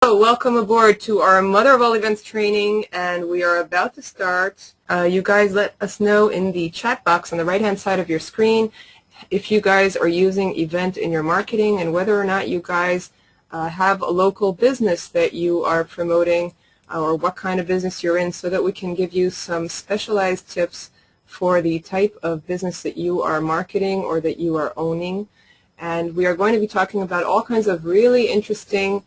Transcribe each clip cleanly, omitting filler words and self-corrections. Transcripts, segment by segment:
Welcome aboard to our Mother of All Events training, and we are about to start. You guys let us know in the chat box on the right hand side of your screen if you guys are using event in your marketing and whether or not you guys have a local business that you are promoting or what kind of business you're in, so that we can give you some specialized tips for the type of business that you are marketing or that you are owning. And we are going to be talking about all kinds of really interesting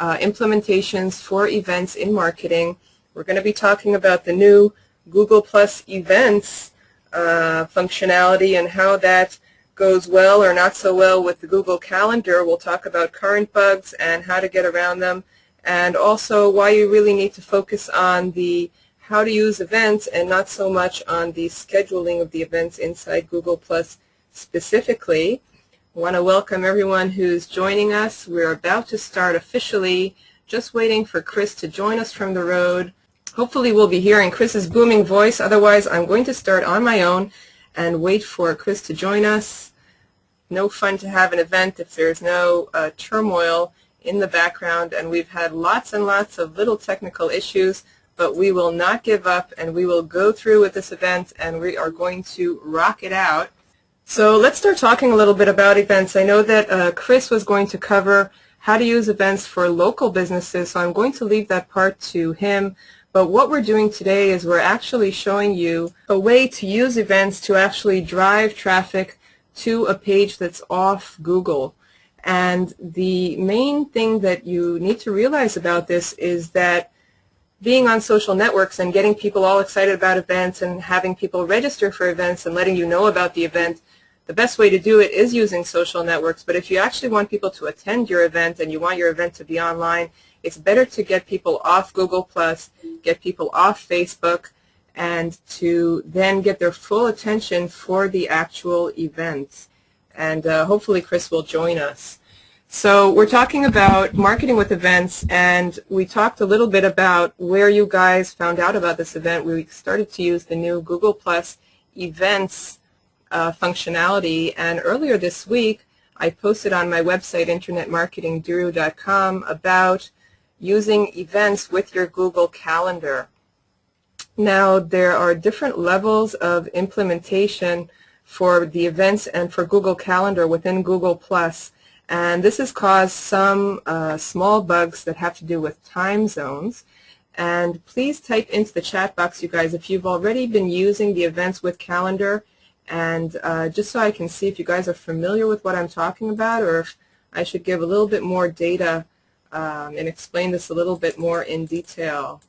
implementations for events in marketing. We're going to be talking about the new Google Plus Events functionality and how that goes well or not so well with the Google Calendar. We'll talk about current bugs and how to get around them, and also why you really need to focus on the how to use events and not so much on the scheduling of the events inside Google Plus specifically. I want to welcome everyone who's joining us. We're about to start officially, just waiting for Chris to join us from the road. Hopefully we'll be hearing Chris's booming voice. Otherwise, I'm going to start on my own and wait for Chris to join us. No fun to have an event if there's no turmoil in the background, and we've had lots and lots of little technical issues, but we will not give up, and we will go through with this event, and we are going to rock it out. So let's start talking a little bit about events. I know that Chris was going to cover how to use events for local businesses, so I'm going to leave that part to him. But what we're doing today is we're actually showing you a way to use events to actually drive traffic to a page that's off Google. And the main thing that you need to realize about this is that being on social networks and getting people all excited about events and having people register for events and letting you know about the event, the best way to do it is using social networks. But if you actually want people to attend your event and you want your event to be online, it's better to get people off Google+, get people off Facebook, and to then get their full attention for the actual event. And hopefully Chris will join us. So we're talking about marketing with events, and we talked a little bit about where you guys found out about this event. We started to use the new Google+ Events functionality, and earlier this week I posted on my website internetmarketingduru.com about using events with your Google Calendar. Now, there are different levels of implementation for the events and for Google Calendar within Google+, and this has caused some small bugs that have to do with time zones. And please type into the chat box, you guys, if you've already been using the events with Calendar, and just so I can see if you guys are familiar with what I'm talking about, or if I should give a little bit more data and explain this a little bit more in detail.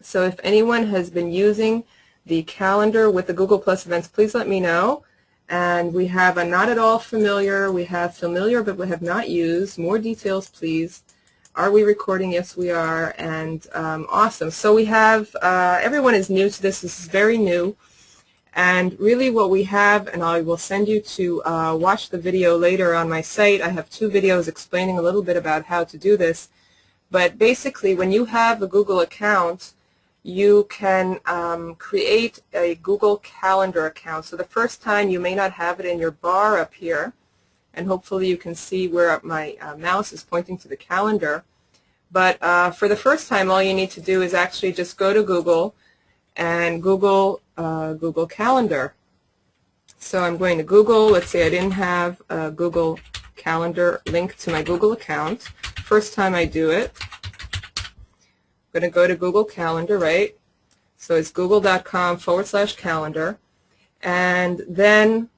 So if anyone has been using the calendar with the Google Plus events, please let me know. And we have a not at all familiar, we have familiar but we have not used. More details, please. Are we recording? Yes, we are. And awesome. So we have, everyone is new to this. This is very new. And really what we have, and I will send you to watch the video later on my site. I have 2 videos explaining a little bit about how to do this. But basically, when you have a Google account, you can create a Google Calendar account. So the first time you may not have it in your bar up here, and hopefully you can see where my mouse is pointing to the calendar. But for the first time, all you need to do is actually just go to Google and Google Calendar. So I'm going to Google. Let's say I didn't have a Google Calendar linked to my Google account. First time I do it, I'm going to go to Google Calendar, right? So it's google.com/calendar. And then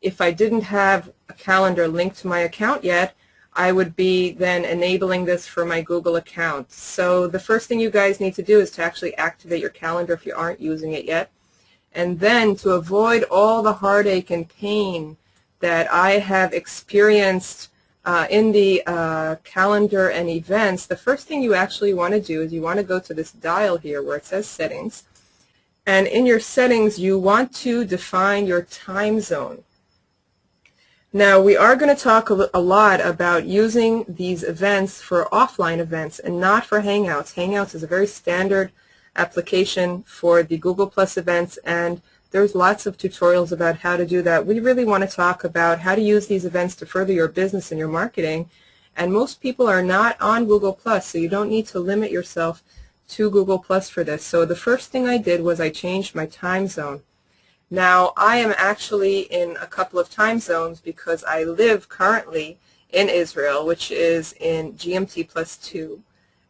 if I didn't have a calendar linked to my account yet, I would be then enabling this for my Google account. So the first thing you guys need to do is to actually activate your calendar if you aren't using it yet. And then to avoid all the heartache and pain that I have experienced in the calendar and events, the first thing you actually want to do is you want to go to this dial here where it says settings. And in your settings, you want to define your time zone. Now, we are going to talk a lot about using these events for offline events and not for Hangouts. Hangouts is a very standard application for the Google Plus events, and there's lots of tutorials about how to do that. We really want to talk about how to use these events to further your business and your marketing And most people are not on Google+, so you don't need to limit yourself to Google+ for this. So the first thing I did was I changed my time zone. Now, I am actually in a couple of time zones because I live currently in Israel, which is in GMT+2,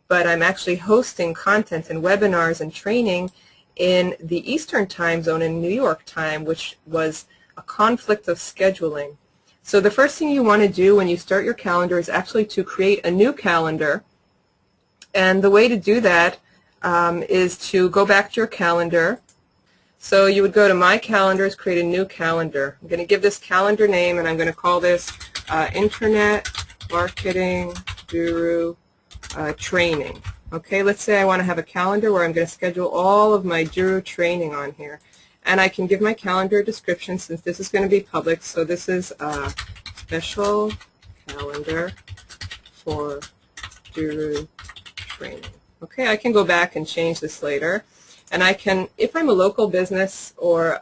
but I'm actually hosting content and webinars and training in the Eastern time zone in New York time, which was a conflict of scheduling. So the first thing you want to do when you start your calendar is actually to create a new calendar. And the way to do that is to go back to your calendar. So you would go to My Calendars, create a new calendar. I'm going to give this calendar name, and I'm going to call this Internet Marketing Duru Training. Okay, let's say I want to have a calendar where I'm going to schedule all of my Duru training on here. And I can give my calendar a description since this is going to be public. So this is a special calendar for Duru training. Okay, I can go back and change this later. And I can, if I'm a local business or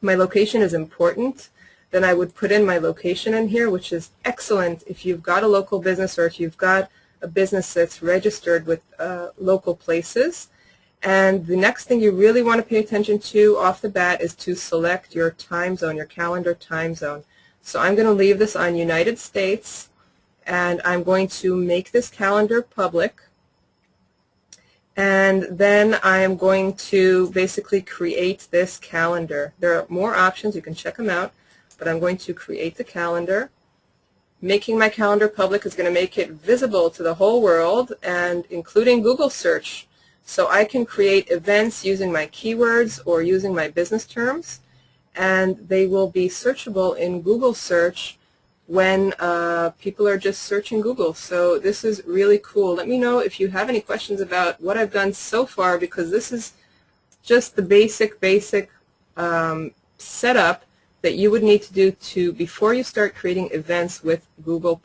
my location is important, then I would put in my location in here, which is excellent if you've got a local business or if you've got a business that's registered with local places. And the next thing you really want to pay attention to off the bat is to select your time zone, your calendar time zone. So I'm going to leave this on United States, and I'm going to make this calendar public. And then I am going to basically create this calendar. There are more options. You can check them out. But I'm going to create the calendar. Making my calendar public is going to make it visible to the whole world, and including Google search. So I can create events using my keywords or using my business terms, and they will be searchable in Google search when people are just searching Google. So this is really cool. Let me know if you have any questions about what I've done so far, because this is just the basic setup that you would need to do before you start creating events with Google+.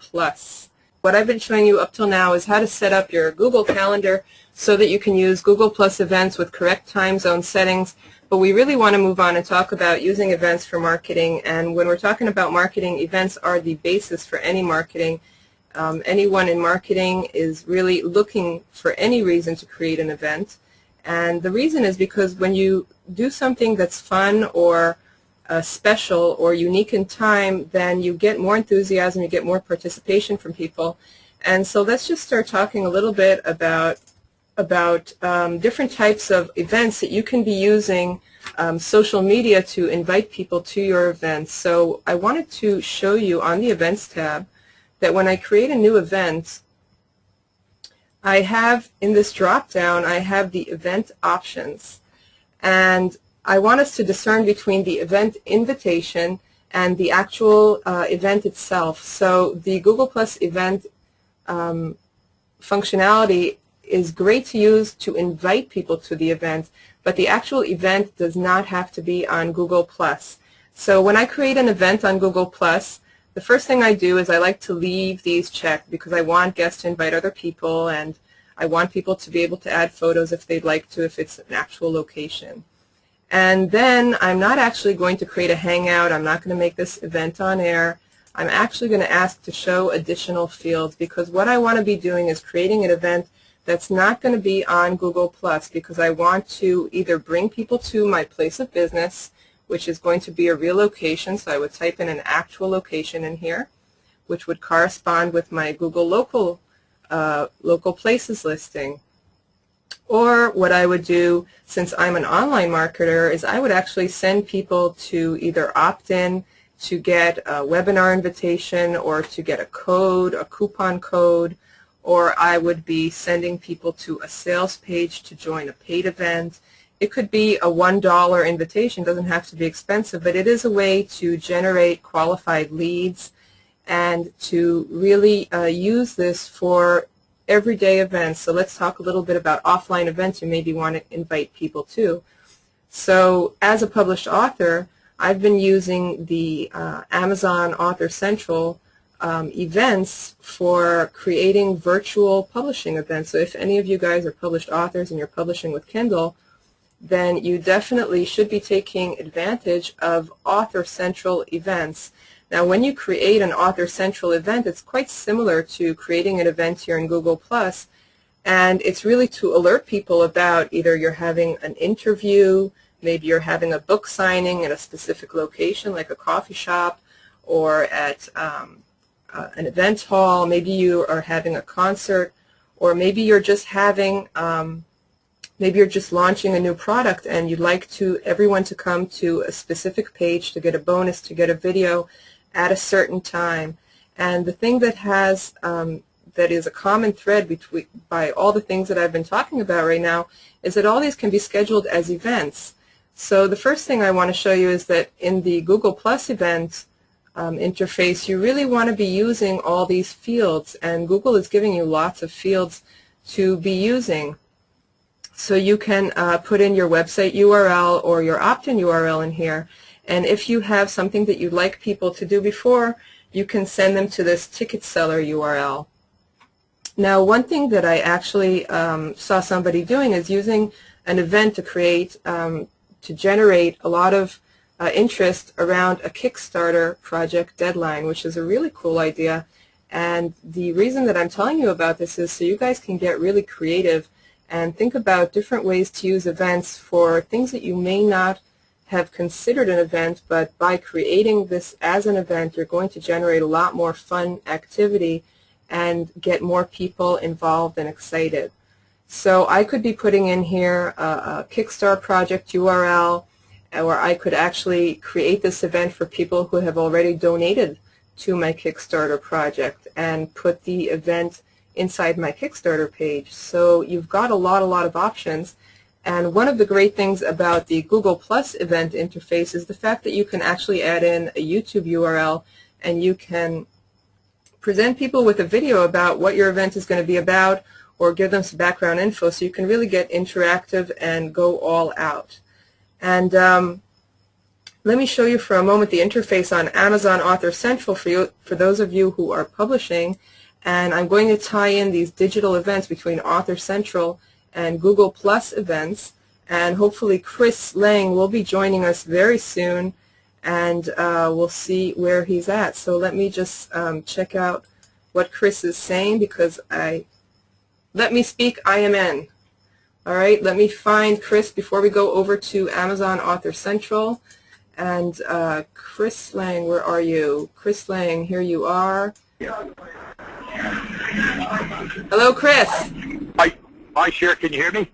What I've been showing you up till now is how to set up your Google Calendar so that you can use Google+ events with correct time zone settings. But we really want to move on and talk about using events for marketing. And when we're talking about marketing, events are the basis for any marketing. Anyone in marketing is really looking for any reason to create an event. And the reason is because when you do something that's fun or special or unique in time, then you get more enthusiasm, you get more participation from people. And so let's just start talking a little bit about different types of events that you can be using social media to invite people to your events. So I wanted to show you on the Events tab that when I create a new event, I have in this drop-down, I have the event options. And I want us to discern between the event invitation and the actual event itself. So the Google+ event functionality is great to use to invite people to the event, but the actual event does not have to be on Google+. So when I create an event on Google+, the first thing I do is I like to leave these checked because I want guests to invite other people, and I want people to be able to add photos if they'd like to, if it's an actual location. And then I'm not actually going to create a hangout. I'm not going to make this event on air. I'm actually going to ask to show additional fields, because what I want to be doing is creating an event that's not going to be on Google+, because I want to either bring people to my place of business, which is going to be a real location, so I would type in an actual location in here, which would correspond with my Google local places listing. Or what I would do, since I'm an online marketer, is I would actually send people to either opt in to get a webinar invitation or to get a code, a coupon code, or I would be sending people to a sales page to join a paid event. It could be a $1 invitation. It doesn't have to be expensive, but it is a way to generate qualified leads and to really use this for everyday events. So let's talk a little bit about offline events you maybe want to invite people to. So as a published author, I've been using the Amazon Author Central events for creating virtual publishing events. So if any of you guys are published authors and you're publishing with Kindle, then you definitely should be taking advantage of Author Central events. Now, when you create an Author Central event, it's quite similar to creating an event here in Google+, and it's really to alert people about either you're having an interview, maybe you're having a book signing at a specific location like a coffee shop or at an event hall, maybe you are having a concert, or maybe you're just having, maybe you're just launching a new product and you'd like everyone to come to a specific page to get a bonus, to get a video at a certain time. And the thing that has that is a common thread by all the things that I've been talking about right now is that all these can be scheduled as events. So the first thing I want to show you is that in the Google Plus event interface, you really want to be using all these fields, and Google is giving you lots of fields to be using. So you can put in your website URL or your opt-in URL in here, and if you have something that you'd like people to do before, you can send them to this ticket seller URL. Now, one thing that I actually saw somebody doing is using an event to create, to generate a lot of interest around a Kickstarter project deadline, which is a really cool idea. And the reason that I'm telling you about this is so you guys can get really creative and think about different ways to use events for things that you may not have considered an event, but by creating this as an event, you're going to generate a lot more fun activity and get more people involved and excited. So I could be putting in here a Kickstarter project URL, or I could actually create this event for people who have already donated to my Kickstarter project and put the event inside my Kickstarter page. So you've got a lot of options. And one of the great things about the Google Plus event interface is the fact that you can actually add in a YouTube URL, and you can present people with a video about what your event is going to be about, or give them some background info, so you can really get interactive and go all out. And let me show you for a moment the interface on Amazon Author Central for those of you who are publishing. And I'm going to tie in these digital events between Author Central and Google Plus events. And hopefully Chris Lang will be joining us very soon, and we'll see where he's at. So let me just check out what Chris is saying, because let me speak IMN. All right, let me find Chris before we go over to Amazon Author Central. And Chris Lang, where are you? Chris Lang, here you are. Hello, Chris. Hi, Cher, can you hear me?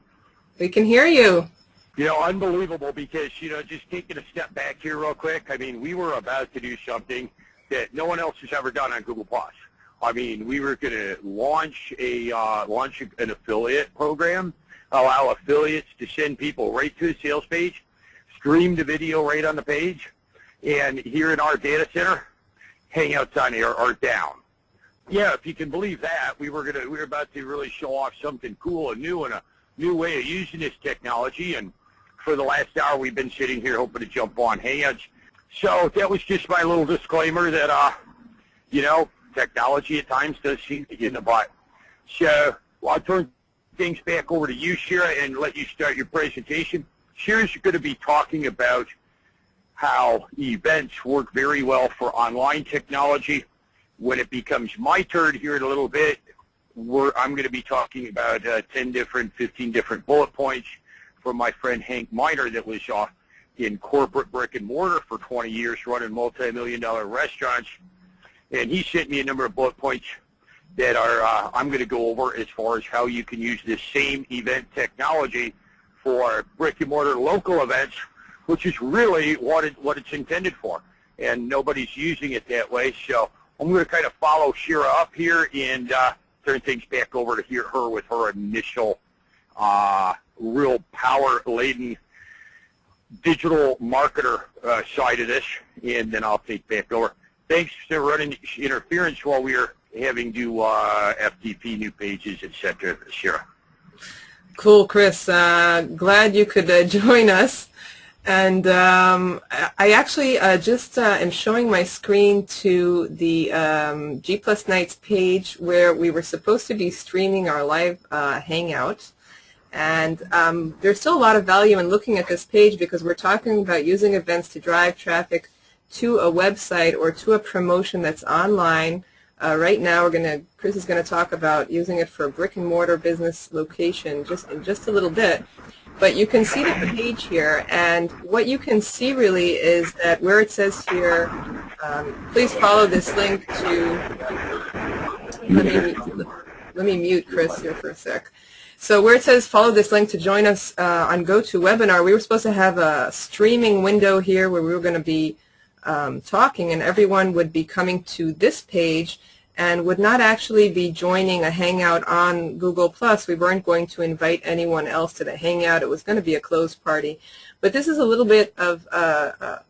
We can hear you. You know, unbelievable, because, you know, just taking a step back here real quick, I mean, we were about to do something that no one else has ever done on Google+. I mean, we were going to launch an affiliate program, allow affiliates to send people right to the sales page, stream the video right on the page, and here in our data center, Hangouts on air are down. Yeah, if you can believe that, we were about to really show off something cool and new, and a new way of using this technology. And for the last hour, we've been sitting here hoping to jump on Hangouts. So that was just my little disclaimer that, you know, technology at times does seem to get in the butt. So I'll turn things back over to you, Shira, and let you start your presentation. Shira's going to be talking about how events work very well for online technology. When it becomes my turn here in a little bit, I'm going to be talking about 15 different bullet points from my friend Hank Miner, that was in corporate brick and mortar for 20 years, running multi-million-dollar restaurants. And he sent me a number of bullet points that are I'm going to go over as far as how you can use this same event technology for brick and mortar local events, which is really what it's intended for. And nobody's using it that way. So I'm going to kind of follow Shira up here and turn things back over to hear her with her initial real power-laden digital marketer side of this, and then I'll take back over. Thanks for running interference while we are having to FTP new pages, etc. Shira. Cool, Chris. Glad you could join us. And I actually just am showing my screen to the G Plus Nights page where we were supposed to be streaming our live Hangout. And there's still a lot of value in looking at this page, because we're talking about using events to drive traffic to a website or to a promotion that's online. Right now, Chris is going to talk about using it for a brick and mortar business location in just a little bit. But you can see the page here, and what you can see really is that where it says here, please follow this link to, let me mute Chris here for a sec. So where it says follow this link to join us on GoToWebinar, we were supposed to have a streaming window here where we were going to be talking, and everyone would be coming to this page and would not actually be joining a Hangout on Google+. We weren't going to invite anyone else to the Hangout. It was going to be a closed party. But this is a little bit of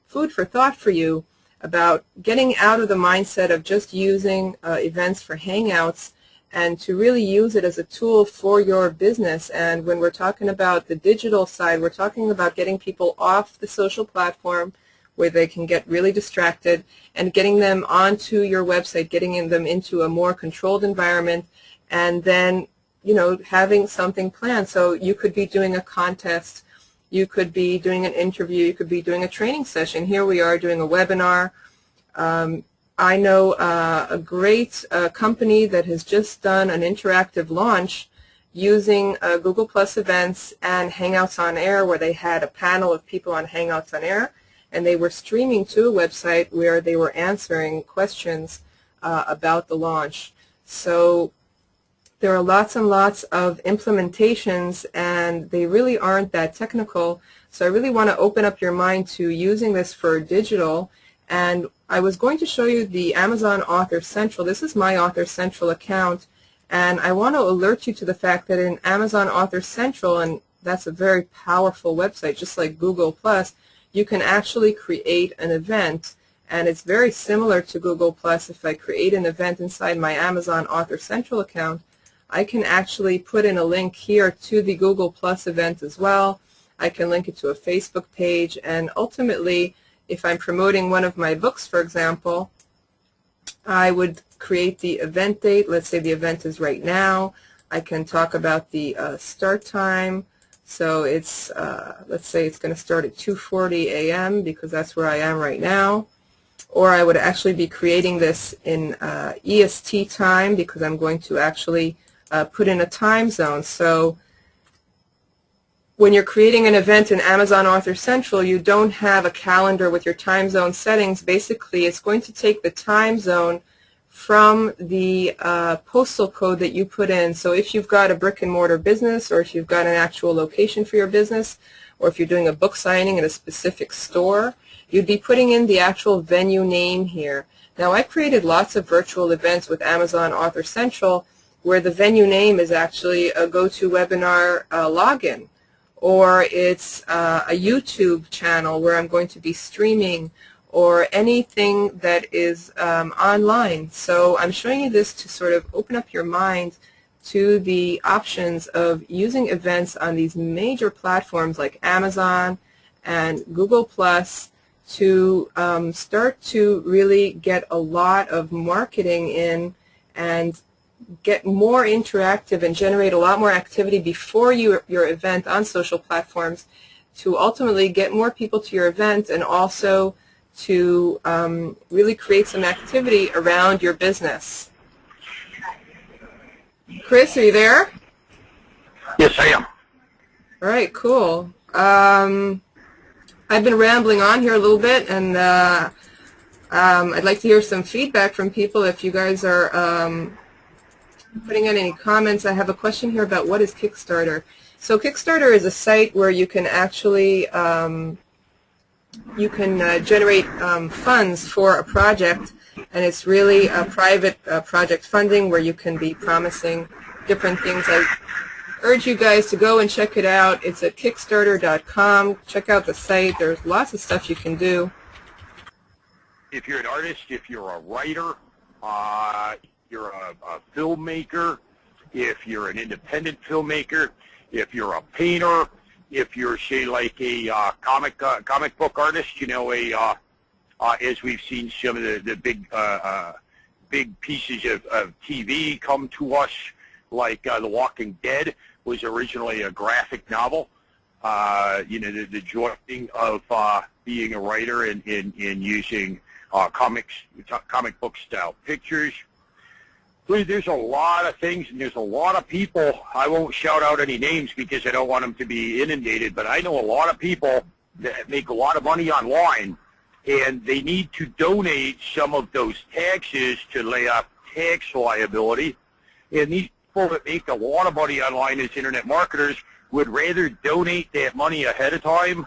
food for thought for you about getting out of the mindset of just using events for Hangouts and to really use it as a tool for your business. And when we're talking about the digital side, we're talking about getting people off the social platform where they can get really distracted and getting them onto your website, getting them into a more controlled environment, and then, you know, having something planned. So you could be doing a contest, you could be doing an interview, you could be doing a training session. Here we are doing a webinar. I know a great company that has just done an interactive launch using Google Plus events and Hangouts on Air, where they had a panel of people on Hangouts on Air, and they were streaming to a website where they were answering questions about the launch. So there are lots and lots of implementations, and they really aren't that technical. So I really want to open up your mind to using this for digital. And I was going to show you the Amazon Author Central. This is my Author Central account, and I want to alert you to the fact that in Amazon Author Central, and that's a very powerful website, just like Google+, you can actually create an event, and it's very similar to Google+. If I create an event inside my Amazon Author Central account, I can actually put in a link here to the Google+ event as well. I can link it to a Facebook page, and ultimately, if I'm promoting one of my books, for example, I would create the event date. Let's say the event is right now. I can talk about the start time. So it's, let's say it's going to start at 2:40 a.m. because that's where I am right now. Or I would actually be creating this in EST time because I'm going to actually put in a time zone. So when you're creating an event in Amazon Author Central, you don't have a calendar with your time zone settings. Basically, it's going to take the time zone from the postal code that you put in. So if you've got a brick and mortar business, or if you've got an actual location for your business, or if you're doing a book signing in a specific store, you'd be putting in the actual venue name here. Now, I created lots of virtual events with Amazon Author Central where the venue name is actually a GoToWebinar login, or it's a YouTube channel where I'm going to be streaming, or anything that is online. So I'm showing you this to sort of open up your mind to the options of using events on these major platforms like Amazon and Google Plus to start to really get a lot of marketing in and get more interactive and generate a lot more activity before your event on social platforms to ultimately get more people to your event, and also to really create some activity around your business. Chris, are you there? Yes, I am. All right, cool. I've been rambling on here a little bit, and I'd like to hear some feedback from people. If you guys are putting in any comments, I have a question here about what is Kickstarter. So Kickstarter is a site where you can actually generate funds for a project, and it's really a private project funding where you can be promising different things. I urge you guys to go and check it out. It's at Kickstarter.com. Check out the site. There's lots of stuff you can do. If you're an artist, if you're a writer, you're a filmmaker, if you're an independent filmmaker, if you're a painter, if you're, say, like a comic book artist, you know, as we've seen some of the big pieces of TV come to us, like The Walking Dead was originally a graphic novel. the joining of being a writer and using comic book style pictures. There's a lot of things, and there's a lot of people. I won't shout out any names because I don't want them to be inundated, but I know a lot of people that make a lot of money online, and they need to donate some of those taxes to lay off tax liability. And these people that make a lot of money online as internet marketers would rather donate that money ahead of time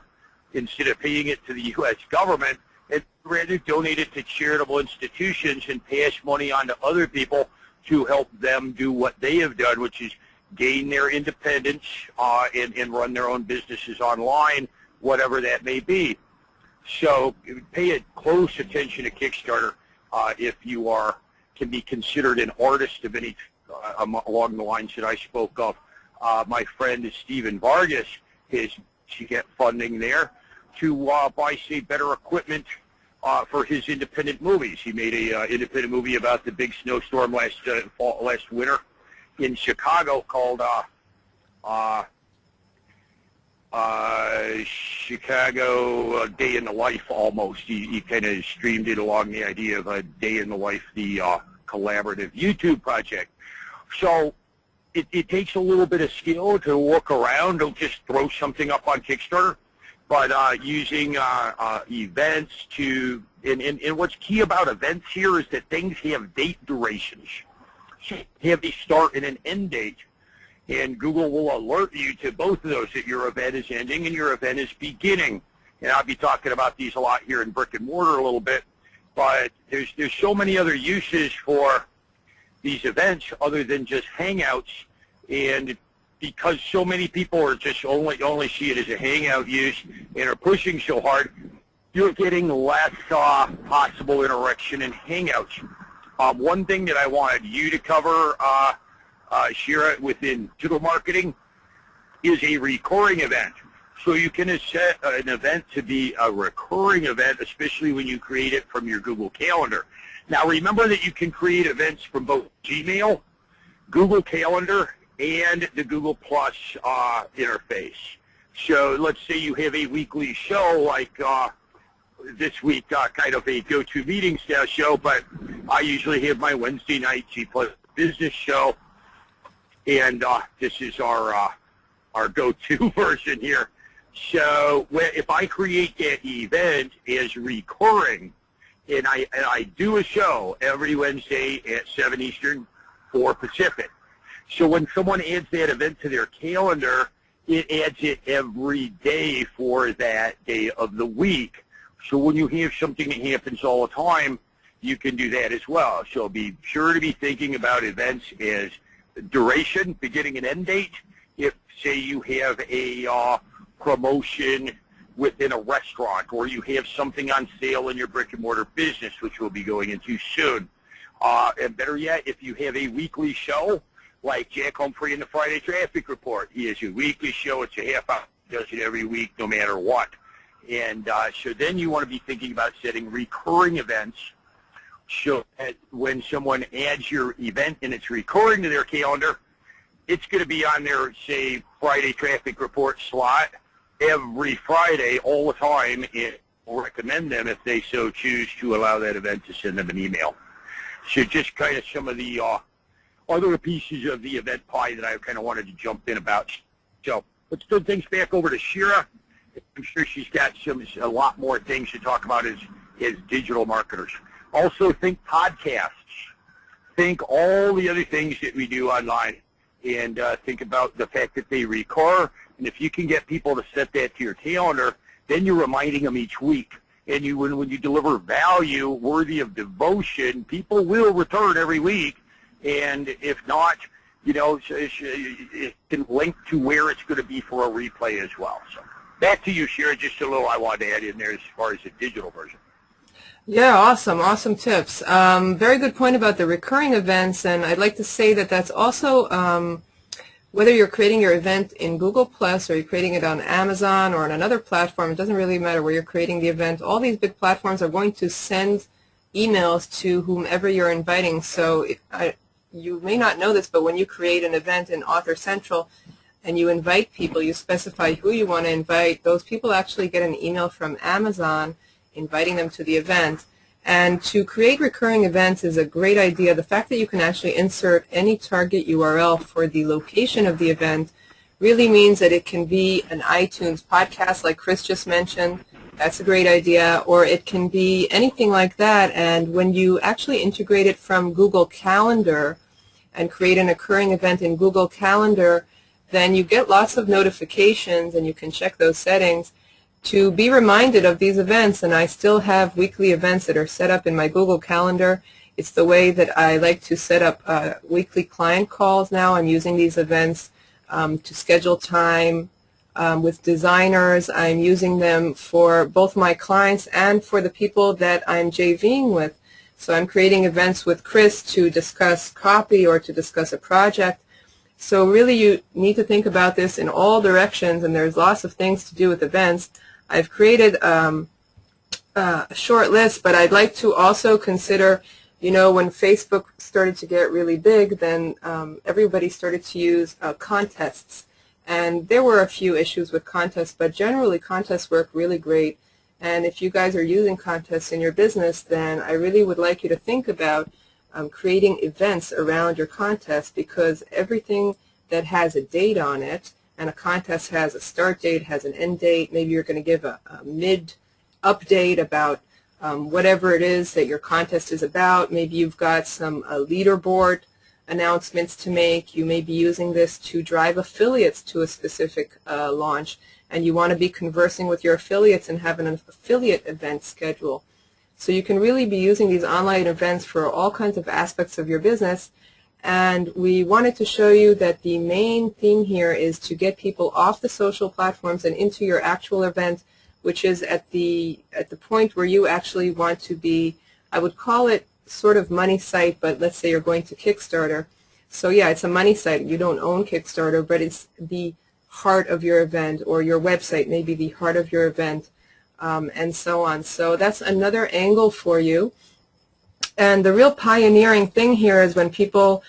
instead of paying it to the U.S. government, and rather donate it to charitable institutions and pass money on to other people to help them do what they have done, which is gain their independence and run their own businesses online, whatever that may be. So pay close attention to Kickstarter if you can be considered an artist of any along the lines that I spoke of. My friend Stephen Vargas to get funding there to buy, say, better equipment for his independent movies. He made a independent movie about the big snowstorm last winter in Chicago called Chicago Day in the Life, almost. He kind of streamed it along the idea of a Day in the Life, the collaborative YouTube project. So it takes a little bit of skill to look around. Don't just throw something up on Kickstarter, but using events to, and what's key about events here is that things have date durations. So you have a start and an end date, and Google will alert you to both of those, that your event is ending and your event is beginning. And I'll be talking about these a lot here in brick and mortar a little bit, but there's so many other uses for these events other than just hangouts, and because so many people are just only see it as a hangout use and are pushing so hard, you're getting less possible interaction in hangouts. One thing that I wanted you to cover, Shira, within digital marketing is a recurring event. So you can set an event to be a recurring event, especially when you create it from your Google Calendar. Now remember that you can create events from both Gmail, Google Calendar, and the Google Plus interface. So let's say you have a weekly show like this week, kind of a go-to meeting style show, but I usually have my Wednesday night G Plus business show, and this is our go-to version here. So if I create that event as recurring, and I do a show every Wednesday at 7 Eastern, 4 Pacific. So when someone adds that event to their calendar, it adds it every day for that day of the week. So when you have something that happens all the time, you can do that as well. So be sure to be thinking about events as duration, beginning and end date. If, say, you have a promotion within a restaurant, or you have something on sale in your brick and mortar business, which we'll be going into soon. And better yet, if you have a weekly show, like Jack Humphrey in the Friday Traffic Report. He has a weekly show. It's a half hour. He does it every week, no matter what. And so then you want to be thinking about setting recurring events, so that when someone adds your event and it's recurring to their calendar, it's going to be on their, say, Friday Traffic Report slot every Friday all the time. It will recommend them, if they so choose, to allow that event to send them an email. So just kind of some of the other pieces of the event pie that I kind of wanted to jump in about. So let's turn things back over to Shira. I'm sure she's got a lot more things to talk about as digital marketers. Also, think podcasts. Think all the other things that we do online, and think about the fact that they recur. And if you can get people to set that to your calendar, then you're reminding them each week. And when you deliver value worthy of devotion, people will return every week. And if not, it can link to where it's going to be for a replay as well. So back to you, Shira. Just a little I wanted to add in there as far as the digital version. Yeah, awesome tips. Very good point about the recurring events, and I'd like to say that that's also whether you're creating your event in Google Plus or you're creating it on Amazon or on another platform. It doesn't really matter where you're creating the event. All these big platforms are going to send emails to whomever you're inviting. So you may not know this, but when you create an event in Author Central, and you invite people, you specify who you want to invite, those people actually get an email from Amazon inviting them to the event. And to create recurring events is a great idea. The fact that you can actually insert any target URL for the location of the event really means that it can be an iTunes podcast like Chris just mentioned. That's a great idea. Or it can be anything like that. And when you actually integrate it from Google Calendar and create an occurring event in Google Calendar, then you get lots of notifications, and you can check those settings to be reminded of these events. And I still have weekly events that are set up in my Google Calendar. It's the way that I like to set up weekly client calls now. I'm using these events to schedule time with designers. I'm using them for both my clients and for the people that I'm JVing with. So I'm creating events with Chris to discuss copy or to discuss a project. So really you need to think about this in all directions, and there's lots of things to do with events. I've created a short list, but I'd like to also consider, you know, when Facebook started to get really big, then everybody started to use contests. And there were a few issues with contests, but generally contests work really great. And if you guys are using contests in your business, then I really would like you to think about creating events around your contest, because everything that has a date on it, and a contest has a start date, has an end date, maybe you're going to give a mid-update about whatever it is that your contest is about. Maybe you've got some leaderboard announcements to make. You may be using this to drive affiliates to a specific launch, and you want to be conversing with your affiliates and have an affiliate event schedule. So you can really be using these online events for all kinds of aspects of your business. And we wanted to show you that the main theme here is to get people off the social platforms and into your actual event, which is at the point where you actually want to be, I would call it sort of money site, but let's say you're going to Kickstarter. So yeah, it's a money site. You don't own Kickstarter, but it's the heart of your event, or your website may be the heart of your event, and so on. So that's another angle for you. And the real pioneering thing here is when people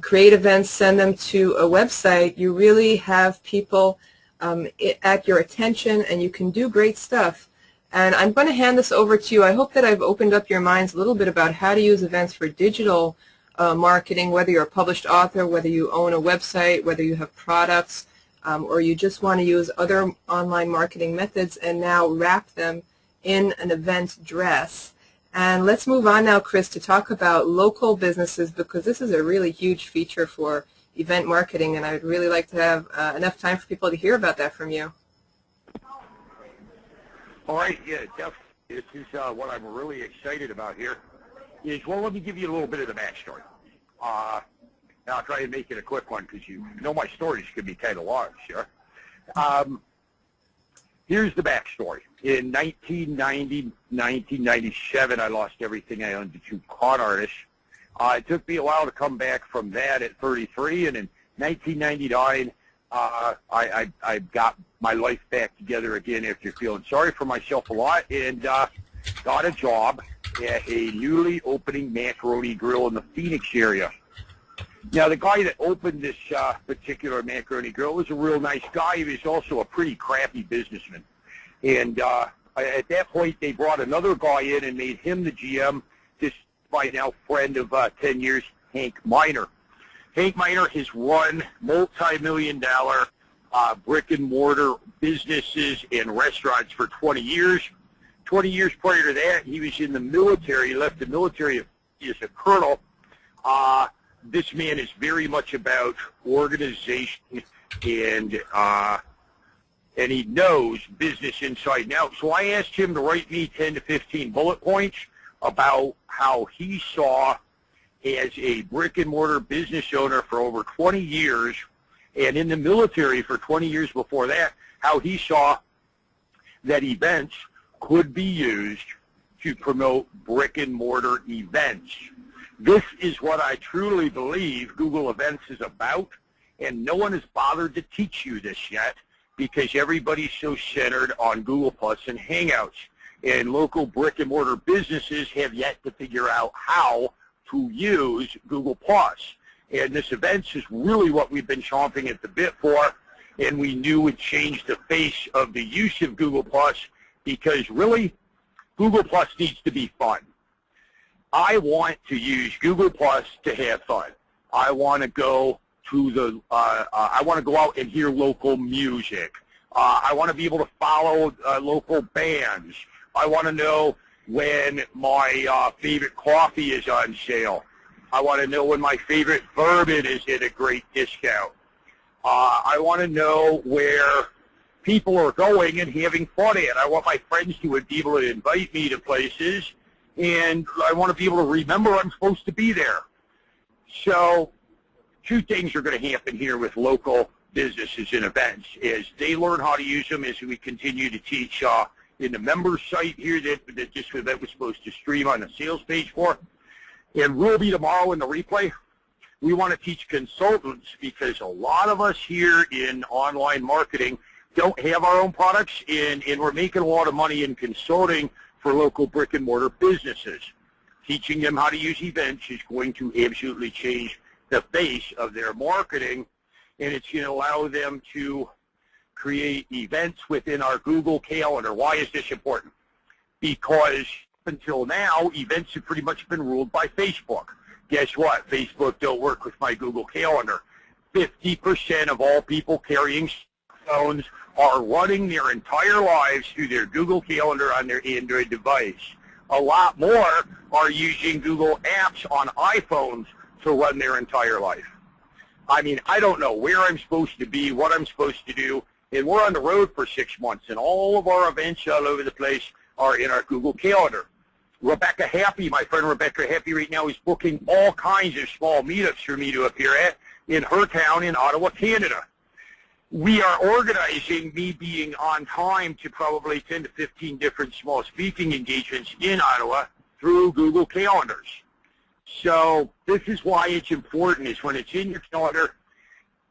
create events, send them to a website, you really have people at your attention, and you can do great stuff. And I'm going to hand this over to you. I hope that I've opened up your minds a little bit about how to use events for digital marketing, whether you're a published author, whether you own a website, whether you have products, or you just want to use other online marketing methods and now wrap them in an event dress. And let's move on now, Chris, to talk about local businesses, because this is a really huge feature for event marketing, and I'd really like to have enough time for people to hear about that from you. All right, yeah, definitely. This is what I'm really excited about here. Well, let me give you a little bit of the backstory. I'll try and make it a quick one, because you know my stories can be kind of long, sure. Here's the backstory. In 1990, 1997, I lost everything I owned to two con artists. It took me a while to come back from that at 33, and in 1999, I got my life back together again after feeling sorry for myself a lot, and got a job at a newly opening macaroni grill in the Phoenix area. Now, the guy that opened this particular macaroni grill was a real nice guy. He was also a pretty crappy businessman. And at that point, they brought another guy in and made him the GM, this my now friend of 10 years, Hank Miner. Hank Miner has run multi-million-dollar brick-and-mortar businesses and restaurants for 20 years. 20 years prior to that, he was in the military. He left the military as a colonel. This man is very much about organization, and he knows business inside and out. So I asked him to write me 10 to 15 bullet points about how he saw, as a brick-and-mortar business owner for over 20 years, and in the military for 20 years before that, how he saw that events could be used to promote brick-and-mortar events. This is what I truly believe Google Events is about, and no one has bothered to teach you this yet, because everybody's so centered on Google Plus and Hangouts. And local brick-and-mortar businesses have yet to figure out how to use Google Plus. And this events is really what we've been chomping at the bit for. and we knew would change the face of the use of Google Plus, because really, Google Plus needs to be fun. I want to use Google Plus to have fun. I want to go to the, I want to go out and hear local music. I want to be able to follow local bands. I want to know when my favorite coffee is on sale. I want to know when my favorite bourbon is at a great discount. I want to know where people are going and having fun at. I want my friends to be able to invite me to places, and I want to be able to remember I'm supposed to be there. So two things are going to happen here with local businesses and events as they learn how to use them, as we continue to teach in the members site here that this event was supposed to stream on the sales page for. And will be tomorrow in the replay. We want to teach consultants, because a lot of us here in online marketing don't have our own products, and we're making a lot of money in consulting for local brick and mortar businesses. Teaching them how to use events is going to absolutely change the face of their marketing, and it's going to allow them to create events within our Google Calendar. Why is this important? Because until now, events have pretty much been ruled by Facebook. Guess what? Facebook don't work with my Google Calendar. 50% of all people carrying phones are running their entire lives through their Google Calendar on their Android device. A lot more are using Google Apps on iPhones to run their entire life. I mean, I don't know where I'm supposed to be, what I'm supposed to do, and we're on the road for 6 months, and all of our events all over the place are in our Google Calendar. Rebecca Happy, my friend Rebecca Happy right now is booking all kinds of small meetups for me to appear at in her town in Ottawa, Canada. We are organizing me being on time to probably 10 to 15 different small speaking engagements in Ottawa through Google Calendars. So this is why it's important, is when it's in your calendar,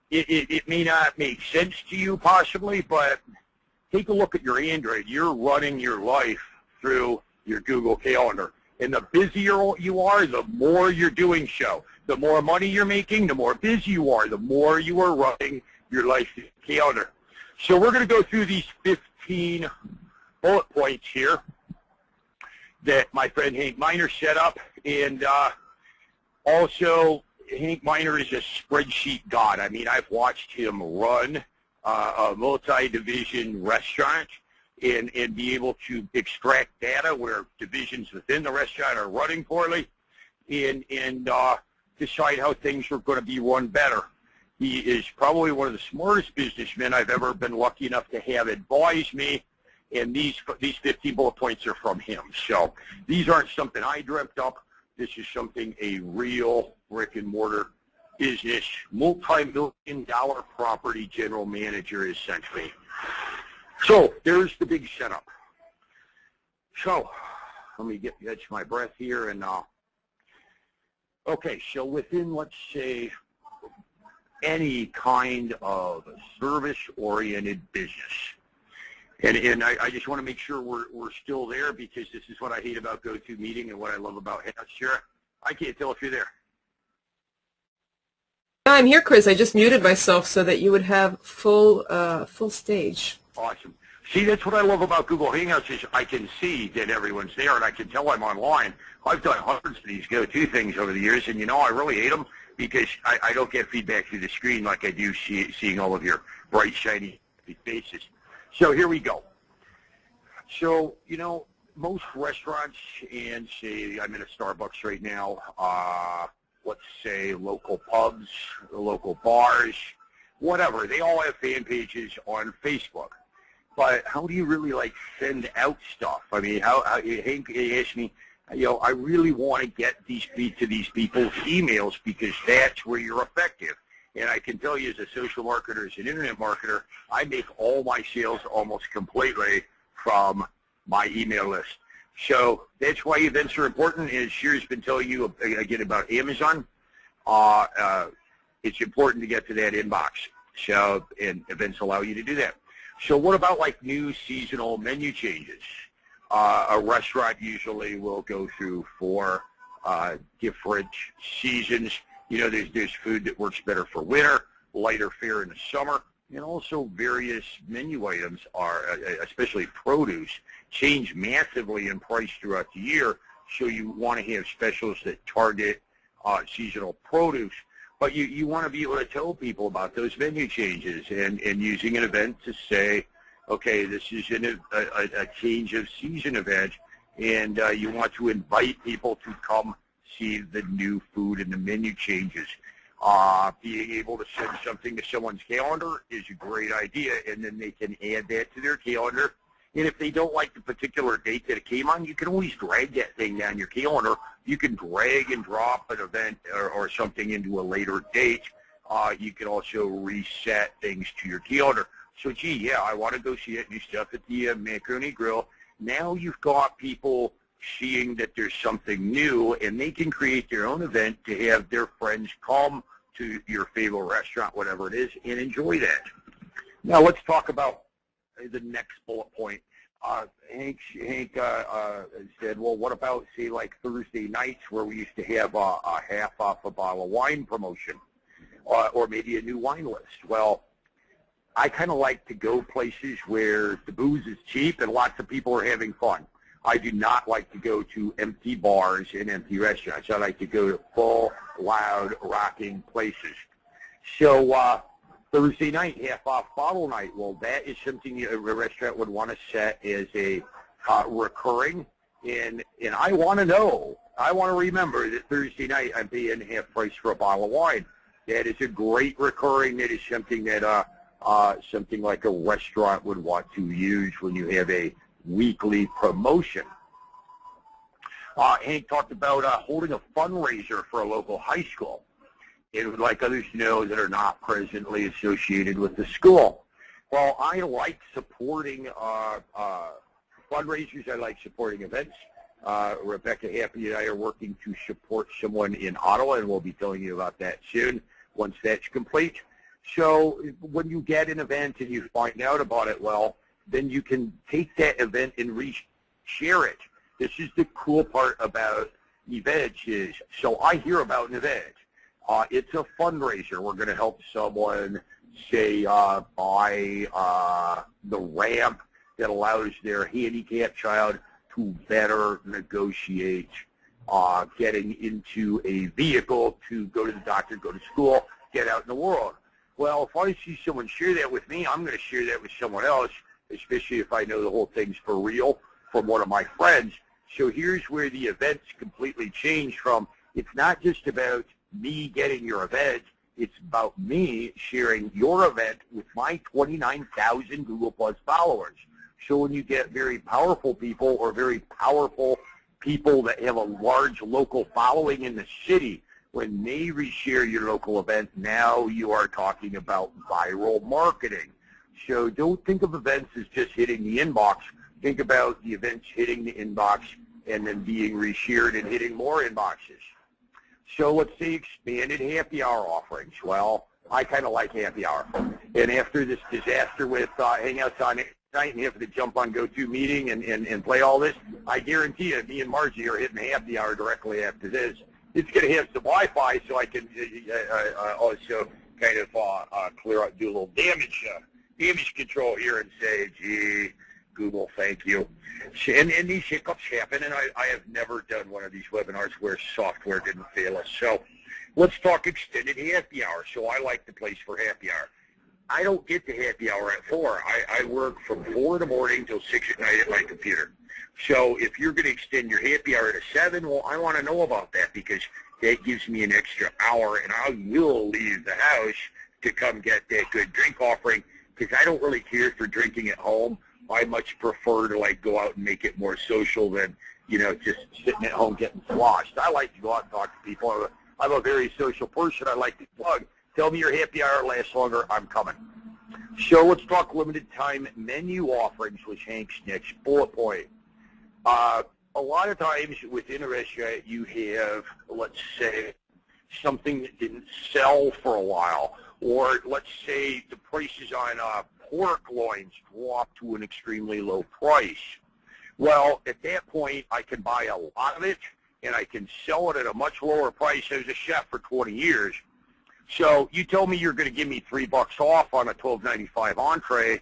it may not make sense to you possibly, but take a look at your Android. You're running your life through your Google Calendar. And the busier you are, the more you're doing so. The more money you're making, the more busy you are, the more you are running your life calendar. So we're going to go through these 15 bullet points here that my friend Hank Miner set up. And also, Hank Miner is a spreadsheet god. I mean, I've watched him run a multi-division restaurant and be able to extract data where divisions within the restaurant are running poorly and decide how things are going to be run better. He is probably one of the smartest businessmen I've ever been lucky enough to have advise me, and these 15 bullet points are from him. So these aren't something I dreamt up. This is something a real brick and mortar business, multi-million-dollar property general manager has sent me. So there's the big setup. So let me catch my breath here. And okay, so within, let's say, any kind of service-oriented business, and I just want to make sure we're still there, because this is what I hate about GoToMeeting and what I love about Share. I can't tell if you're there. I'm here, Chris. I just muted myself so that you would have full stage. Awesome. See, that's what I love about Google Hangouts is I can see that everyone's there, and I can tell I'm online. I've done hundreds of these go-to things over the years, and, you know, I really hate them because I don't get feedback through the screen like I do seeing all of your bright, shiny faces. So here we go. So, you know, most restaurants, and say I'm in a Starbucks right now, let's say local pubs, local bars, whatever, they all have fan pages on Facebook. But how do you really, like, send out stuff? I mean, Hank asked me, you know, I really want to get to these people's emails because that's where you're effective. And I can tell you, as a social marketer, as an internet marketer, I make all my sales almost completely from my email list. So that's why events are important. As Sherry's been telling you again about Amazon, it's important to get to that inbox. So, and events allow you to do that. So what about like new seasonal menu changes? A restaurant usually will go through 4 different seasons. You know, there's food that works better for winter, lighter fare in the summer, And also various menu items are, especially produce, change massively in price throughout the year. So you want to have specials that target seasonal produce. But you want to be able to tell people about those menu changes and using an event to say, okay, this is a change of season event, and you want to invite people to come see the new food and the menu changes. Being able to send something to someone's calendar is a great idea, and then they can add that to their calendar. And if they don't like the particular date that it came on, you can always drag that thing down your calendar. You can drag and drop an event or something into a later date. You can also reset things to your calendar. So, gee, yeah, I want to go see that new stuff at the Macaroni Grill. Now you've got people seeing that there's something new, and they can create their own event to have their friends come to your favorite restaurant, whatever it is, and enjoy that. Now let's talk about the next bullet point. Hank said, well, what about, say, like Thursday nights where we used to have a half off a bottle of wine promotion, or maybe a new wine list? Well, I kind of like to go places where the booze is cheap and lots of people are having fun. I do not like to go to empty bars and empty restaurants. I like to go to full, loud, rocking places. So Thursday night, half-off bottle night, well, that is something a restaurant would want to set as a recurring. And I want to know, I want to remember that Thursday night I'm paying half price for a bottle of wine. That is a great recurring. That is something that something like a restaurant would want to use when you have a weekly promotion. Hank talked about holding a fundraiser for a local high school. It would like others to know that are not presently associated with the school. Well, I like supporting fundraisers. I like supporting events. Rebecca Happy and I are working to support someone in Ottawa, and we'll be telling you about that soon once that's complete. So when you get an event and you find out about it, well, then you can take that event and share it. This is the cool part about events is, so I hear about an event. It's a fundraiser. We're going to help someone, say, buy the ramp that allows their handicapped child to better negotiate getting into a vehicle to go to the doctor, go to school, get out in the world. Well, if I see someone share that with me, I'm going to share that with someone else, especially if I know the whole thing's for real from one of my friends. So here's where the events completely change from, it's not just about me getting your event, it's about me sharing your event with my 29,000 Google Plus followers. So when you get very powerful people or very powerful people that have a large local following in the city, when they reshare your local event, now you are talking about viral marketing. So don't think of events as just hitting the inbox. Think about the events hitting the inbox and then being reshared and hitting more inboxes. So let's say expanded happy hour offerings. Well, I kind of like happy hour. And after this disaster with Hangouts on night and having to jump on GoTo meeting and play all this, I guarantee you, me and Margie are hitting happy hour directly after this. It's going to have some Wi-Fi so I can also kind of clear out, do a little damage control here and say, gee, Google, thank you. And these hiccups happen, and I have never done one of these webinars where software didn't fail us. So let's talk extended happy hour. So I like the place for happy hour. I don't get to happy hour at 4. I work from 4 in the morning till 6 at night at my computer. So if you're going to extend your happy hour to 7, well, I want to know about that because that gives me an extra hour, and I will leave the house to come get that good drink offering because I don't really care for drinking at home. I much prefer to like go out and make it more social than, you know, just sitting at home getting sloshed. I like to go out and talk to people. I'm a very social person. I like to plug. Tell me your happy hour lasts longer. I'm coming. So let's talk limited time menu offerings, which Hank's next bullet point. A lot of times within a restaurant you have, let's say, something that didn't sell for a while, or let's say the prices on pork loins drop to an extremely low price. Well, at that point, I can buy a lot of it, and I can sell it at a much lower price. I was a chef for 20 years. So you told me you're going to give me $3 off on a $12.95 entree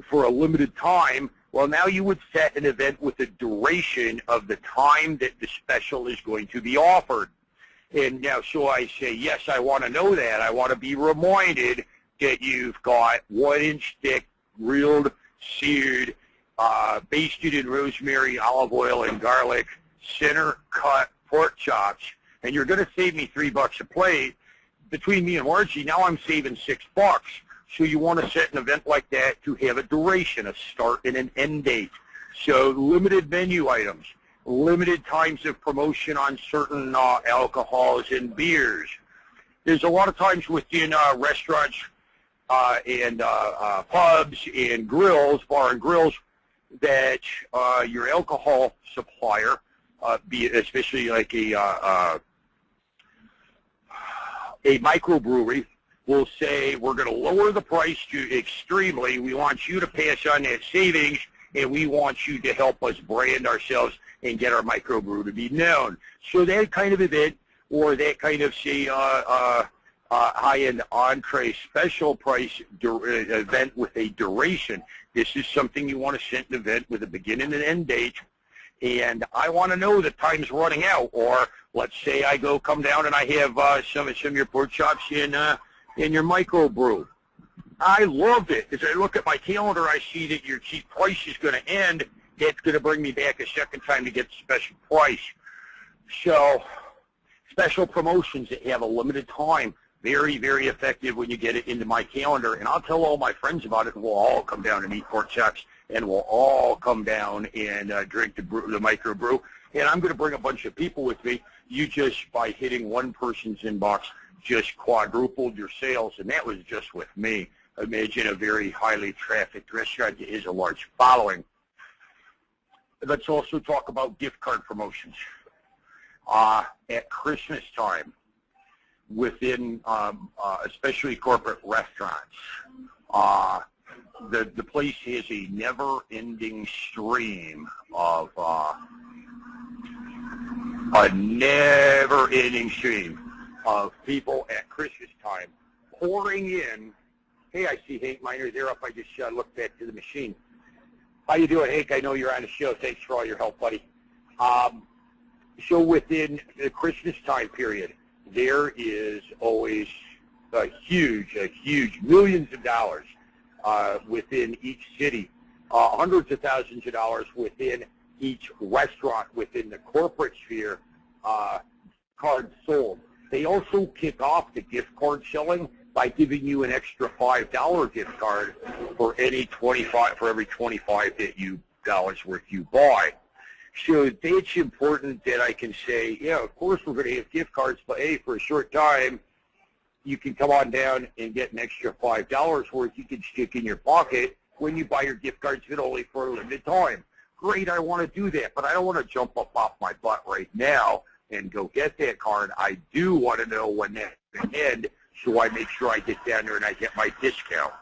for a limited time. Well, now you would set an event with the duration of the time that the special is going to be offered. And now, so I say, yes, I want to know that. I want to be reminded that you've got 1-inch thick, grilled, seared, basted in rosemary, olive oil, and garlic, center cut pork chops, and you're going to save me $3 a plate. Between me and Margie, now I'm saving $6. So you want to set an event like that to have a duration, a start and an end date. So limited menu items, limited times of promotion on certain alcohols and beers. There's a lot of times within restaurants and pubs and grills, bar and grills, that your alcohol supplier, be it especially like a microbrewery, will say, we're going to lower the price to extremely. We want you to pass on that savings, and we want you to help us brand ourselves and get our microbrew to be known. So that kind of event, or that kind of, say, high-end entree special price event with a duration, this is something you want to set an event with a beginning and end date. And I want to know the time's running out. Or let's say I come down and I have some of your pork chops in your microbrew. I love it. As I look at my calendar, I see that your cheap price is going to end. That's going to bring me back a second time to get the special price. So special promotions that have a limited time, very, very effective when you get it into my calendar. And I'll tell all my friends about it, and we'll all come down and eat pork chops, and we'll all come down and drink the microbrew. And I'm going to bring a bunch of people with me. You just, by hitting one person's inbox, just quadrupled your sales, and that was just with me. Imagine a very highly trafficked restaurant that has a large following. Let's also talk about gift card promotions. At Christmas time, within especially corporate restaurants, the place has a never-ending stream of people at Christmas time pouring in. Hey, I see Hank Miner there up. I just looked back to the machine. How you doing, Hank? I know you're on the show. Thanks for all your help, buddy. So within the Christmas time period, there is always a huge millions of dollars within each city, hundreds of thousands of dollars within each restaurant within the corporate sphere, cards sold. They also kick off the gift card selling by giving you an extra $5 gift card for every 25 that dollars worth you buy. So it's important that I can say, yeah, of course we're going to have gift cards, but hey, for a short time, you can come on down and get an extra $5 worth you can stick in your pocket when you buy your gift cards, but only for a limited time. Great, I want to do that, but I don't want to jump up off my butt right now and go get that card. I do want to know when that's going to end, so I make sure I get down there and I get my discount.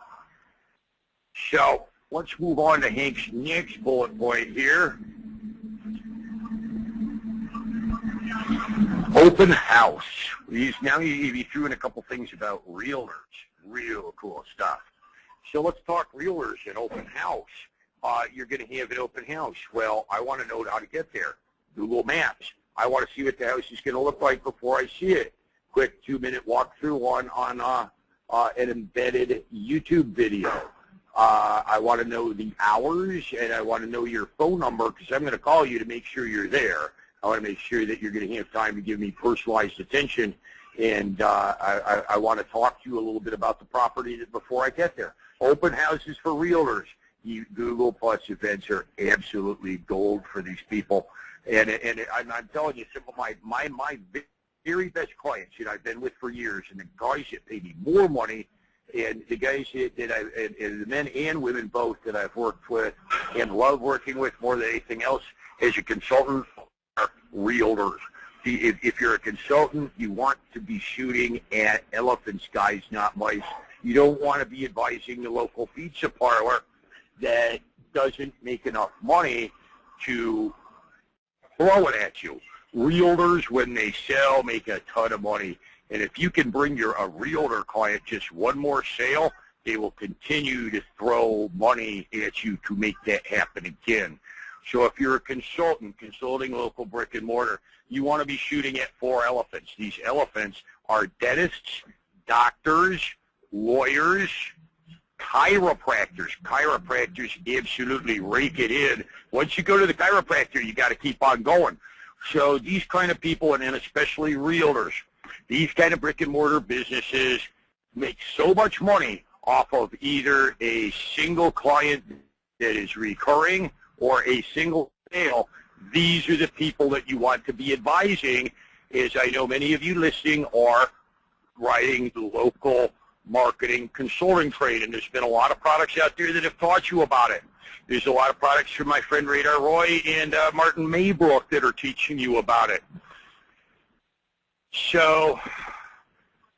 So let's move on to Hank's next bullet point here. Open house. Now you threw in a couple things about realtors. Real cool stuff. So let's talk realtors and open house. You're going to have an open house. Well, I want to know how to get there. Google Maps. I want to see what the house is going to look like before I see it. Quick 2-minute walkthrough on an embedded YouTube video. I want to know the hours, and I want to know your phone number because I'm going to call you to make sure you're there. I want to make sure that you're going to have time to give me personalized attention, and I want to talk to you a little bit about the property before I get there. Open houses for realtors. Google Plus events are absolutely gold for these people, and I'm telling you, some of my very best clients, I've been with for years, and the guys that pay me more money, and the guys and the men and women both that I've worked with and love working with more than anything else as a consultant, are realtors. If you're a consultant, you want to be shooting at elephants, guys, not mice. You don't want to be advising the local pizza parlor that doesn't make enough money to throw it at you. Realtors, when they sell, make a ton of money. And if you can bring a realtor client just one more sale, they will continue to throw money at you to make that happen again. So if you're a consultant, consulting local brick and mortar, you want to be shooting at 4 elephants. These elephants are dentists, doctors, lawyers, chiropractors. Chiropractors absolutely rake it in. Once you go to the chiropractor, you got to keep on going. So these kind of people, and then especially realtors, these kind of brick and mortar businesses make so much money off of either a single client that is recurring or a single sale. These are the people that you want to be advising, as I know many of you listening are writing the local marketing consulting trade, and there's been a lot of products out there that have taught you about it. There's a lot of products from my friend Radar Roy and Martin Maybrook that are teaching you about it. So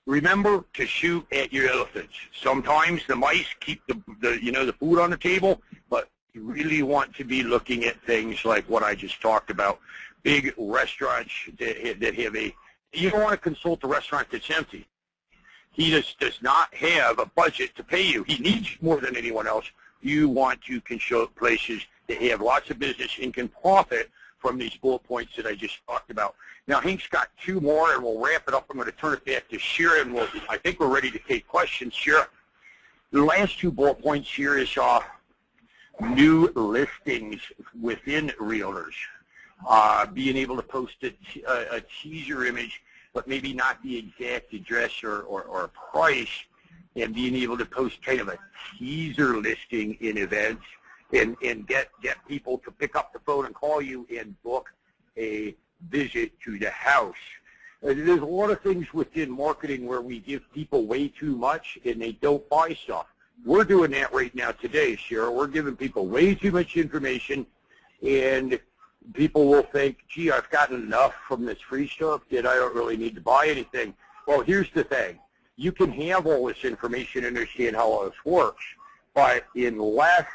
remember to shoot at your elephants. Sometimes the mice keep the food on the table, but you really want to be looking at things like what I just talked about. Big restaurants that have you don't want to consult a restaurant that's empty. He just does not have a budget to pay you. He needs you more than anyone else. You want to consult places that have lots of business and can profit from these bullet points that I just talked about. Now, Hank's got 2 more, and we'll wrap it up. I'm going to turn it back to Shira, and I think we're ready to take questions. Shira, the last 2 bullet points here is new listings within realtors, being able to post a teaser image, but maybe not the exact address or price, and being able to post kind of a teaser listing in events and get people to pick up the phone and call you and book a visit to the house. There's a lot of things within marketing where we give people way too much and they don't buy stuff. We're doing that right now today, Shira. We're giving people way too much information, and people will think, gee, I've gotten enough from this free stuff that I don't really need to buy anything. Well, here's the thing. You can have all this information and understand how all this works, but unless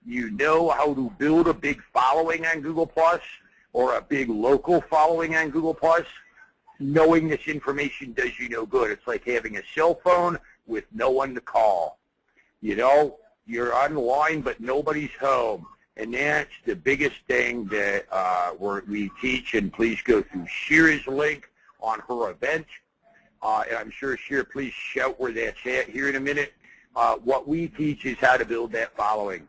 you know how to build a big following on Google+, or a big local following on Google+, knowing this information does you no good. It's like having a cell phone with no one to call. You know, you're online, but nobody's home. And that's the biggest thing that we teach. And please go through Shira's link on her event. And I'm sure, Shira, please shout where that's at here in a minute. What we teach is how to build that following.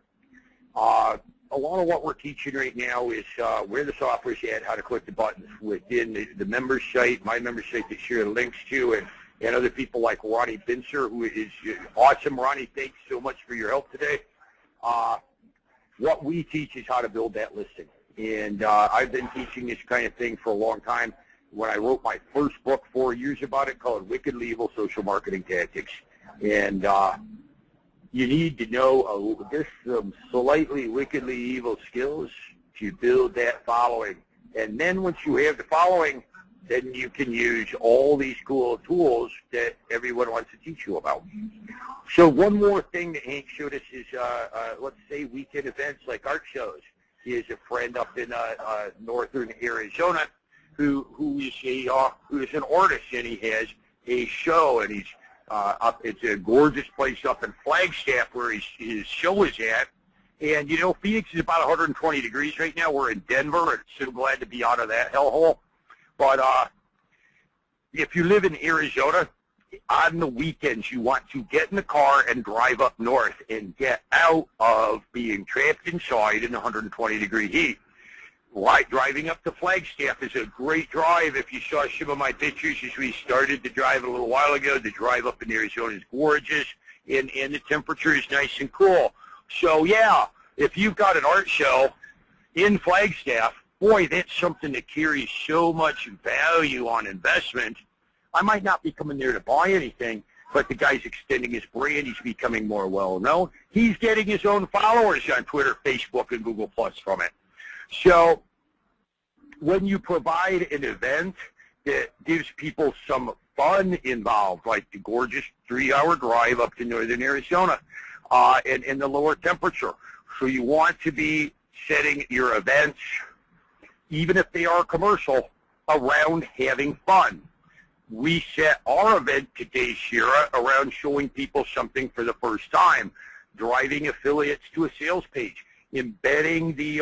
A lot of what we're teaching right now is where the software's at, how to click the buttons within the member site, my member site that Shira links to, and other people like Ronnie Bincer, who is awesome. Ronnie, thanks so much for your help today. What we teach is how to build that listing. And I've been teaching this kind of thing for a long time. When I wrote my first book 4 years about it, called Wickedly Evil Social Marketing Tactics. And you need to know there's some slightly wickedly evil skills to build that following. And then once you have the following, then you can use all these cool tools that everyone wants to teach you about. So one more thing that Hank showed us is, let's say, weekend events like art shows. He has a friend up in northern Arizona who is an artist, and he has a show, and he's it's a gorgeous place up in Flagstaff where his show is at. And, you know, Phoenix is about 120 degrees right now. We're in Denver, and so glad to be out of that hellhole. But if you live in Arizona, on the weekends you want to get in the car and drive up north and get out of being trapped inside in 120-degree heat. Right, driving up to Flagstaff is a great drive. If you saw some of my pictures as we started to drive a little while ago, the drive up in Arizona is gorgeous, and the temperature is nice and cool. So, yeah, if you've got an art show in Flagstaff, boy, that's something that carries so much value on investment. I might not be coming there to buy anything, but the guy's extending his brand. He's becoming more well-known. He's getting his own followers on Twitter, Facebook, and Google Plus from it. So when you provide an event that gives people some fun involved, like the gorgeous 3-hour drive up to northern Arizona and the lower temperature, so you want to be setting your events, even if they are commercial, around having fun. we set our event today, Shira, around showing people something for the first time, driving affiliates to a sales page, embedding the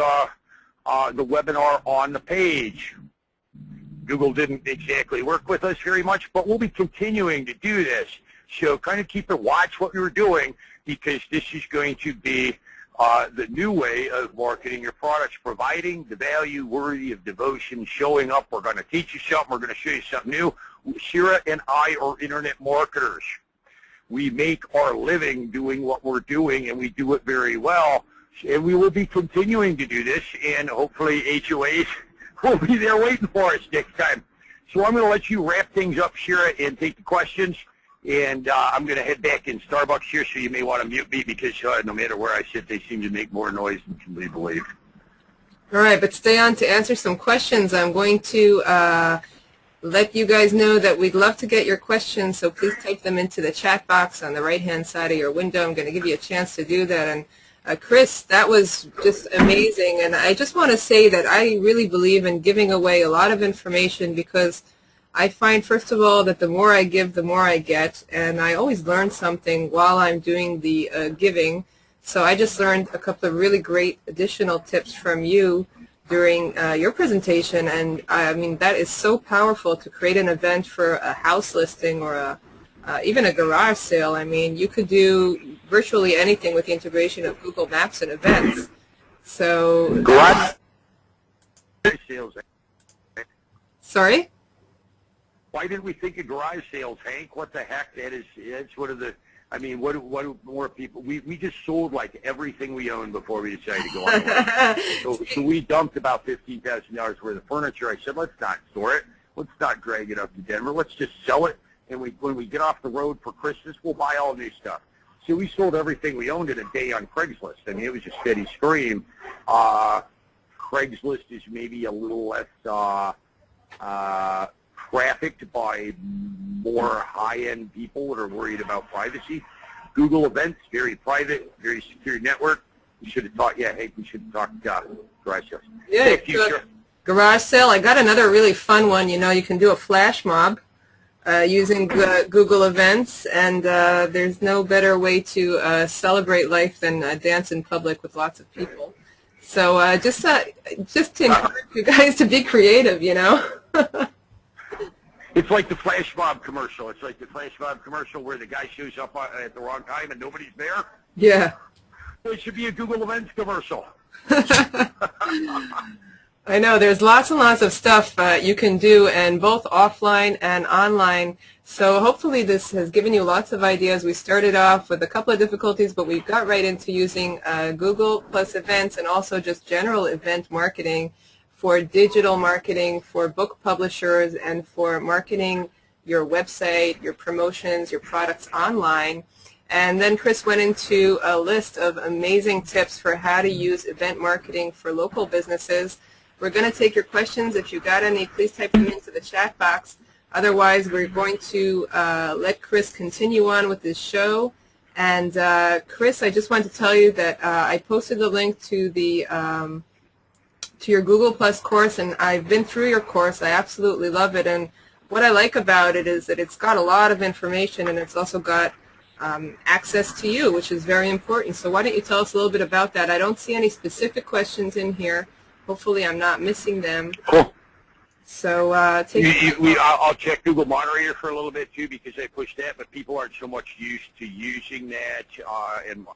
webinar on the page. Google didn't exactly work with us very much, but we'll be continuing to do this. So kind of keep it, watch what we were doing, because this is going to be the new way of marketing your products, providing the value worthy of devotion, showing up. We're going to teach you something. We're going to show you something new. Shira and I are internet marketers. We make our living doing what we're doing, and we do it very well. And we will be continuing to do this, and hopefully HOAs will be there waiting for us next time. So I'm going to let you wrap things up, Shira, and take the questions. And I'm going to head back in Starbucks here, so you may want to mute me, because no matter where I sit, they seem to make more noise than can be believed. All right, but stay on to answer some questions. I'm going to let you guys know that we'd love to get your questions, so please type them into the chat box on the right-hand side of your window. I'm going to give you a chance to do that. And Chris, that was just amazing. And I just want to say that I really believe in giving away a lot of information, because I find, first of all, that the more I give, the more I get, and I always learn something while I'm doing the giving. So I just learned a couple of really great additional tips from you during your presentation, and I mean, that is so powerful to create an event for a house listing or even a garage sale. I mean, you could do virtually anything with the integration of Google Maps and events. So Garage sales. Sorry? Why didn't we think of garage sales, Hank? What the heck? That's one of the, I mean, what more people, we just sold like everything we owned before we decided to go on. So we dumped about $15,000 worth of furniture. I said, let's not store it. Let's not drag it up to Denver. Let's just sell it. And when we get off the road for Christmas, we'll buy all new stuff. So we sold everything we owned in a day on Craigslist. I mean, it was a steady stream. Craigslist is maybe a little less trafficked by more high-end people that are worried about privacy. Google Events, very private, very secure network. We should have talked, yeah, hey, we should have talked garage sales. Yeah, garage sale. I got another really fun one. You know, you can do a flash mob using Google Events, and there's no better way to celebrate life than dance in public with lots of people. So just to encourage you guys to be creative, you know. It's like the flash mob commercial. It's like the flash mob commercial where the guy shows up at the wrong time and nobody's there. Yeah. It should be a Google Events commercial. I know. There's lots and lots of stuff you can do, and both offline and online. So hopefully this has given you lots of ideas. We started off with a couple of difficulties, but we got right into using Google plus events, and also just general event marketing for digital marketing, for book publishers, and for marketing your website, your promotions, your products online. And then Chris went into a list of amazing tips for how to use event marketing for local businesses. We're going to take your questions. If you got any, please type them into the chat box. Otherwise, we're going to let Chris continue on with this show. And Chris, I just want to tell you that I posted the link to the to your Google Plus course, and I've been through your course. I absolutely love it, and what I like about it is that it's got a lot of information, and it's also got access to you, which is very important. So why don't you tell us a little bit about that? I don't see any specific questions in here. Hopefully I'm not missing them. Cool. So I'll check Google Moderator for a little bit too, because I pushed that, but people aren't so much used to using that, and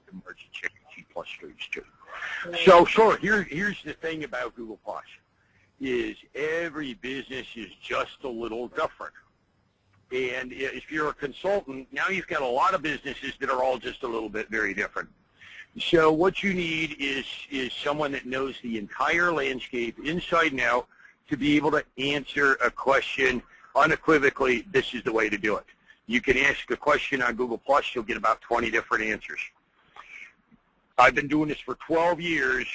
check G Plus streams too. So sure, here's the thing about Google Plus, is every business is just a little different. And if you're a consultant, now you've got a lot of businesses that are all just a little bit very different. So what you need is someone that knows the entire landscape inside and out to be able to answer a question unequivocally. This is the way to do it. You can ask a question on Google Plus, you'll get about 20 different answers. I've been doing this for 12 years.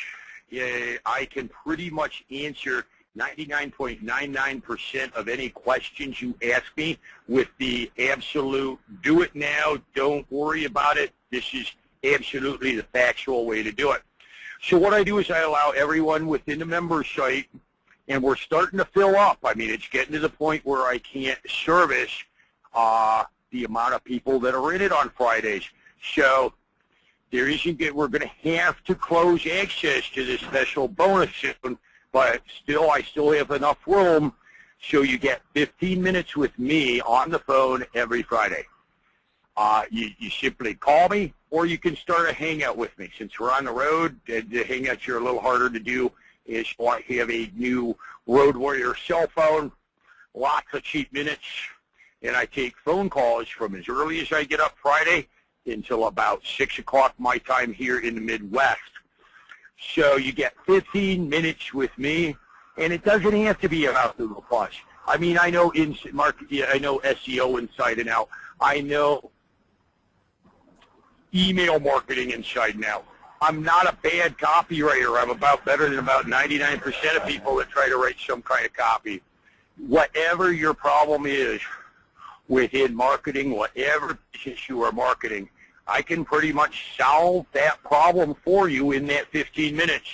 I can pretty much answer 99.99% of any questions you ask me with the absolute, do it now, don't worry about it. This is absolutely the factual way to do it. So what I do is I allow everyone within the member site and we're starting to fill up. I mean, it's getting to the point where I can't service the amount of people that are in it on Fridays. So there isn't. We're going to have to close access to this special bonus soon, but still, I still have enough room. So you get 15 minutes with me on the phone every Friday. You simply call me, or you can start a hangout with me. Since we're on the road, the hangouts are a little harder to do. Is I have a new Road Warrior cell phone, lots of cheap minutes, and I take phone calls from as early as I get up Friday until about 6 o'clock my time here in the Midwest. So you get 15 minutes with me, and it doesn't have to be about Google+. I mean, I know I know SEO inside and out. I know email marketing inside and out. I'm not a bad copywriter. I'm about better than about 99% of people that try to write some kind of copy. Whatever your problem is within marketing, whatever business you are marketing, I can pretty much solve that problem for you in that 15 minutes.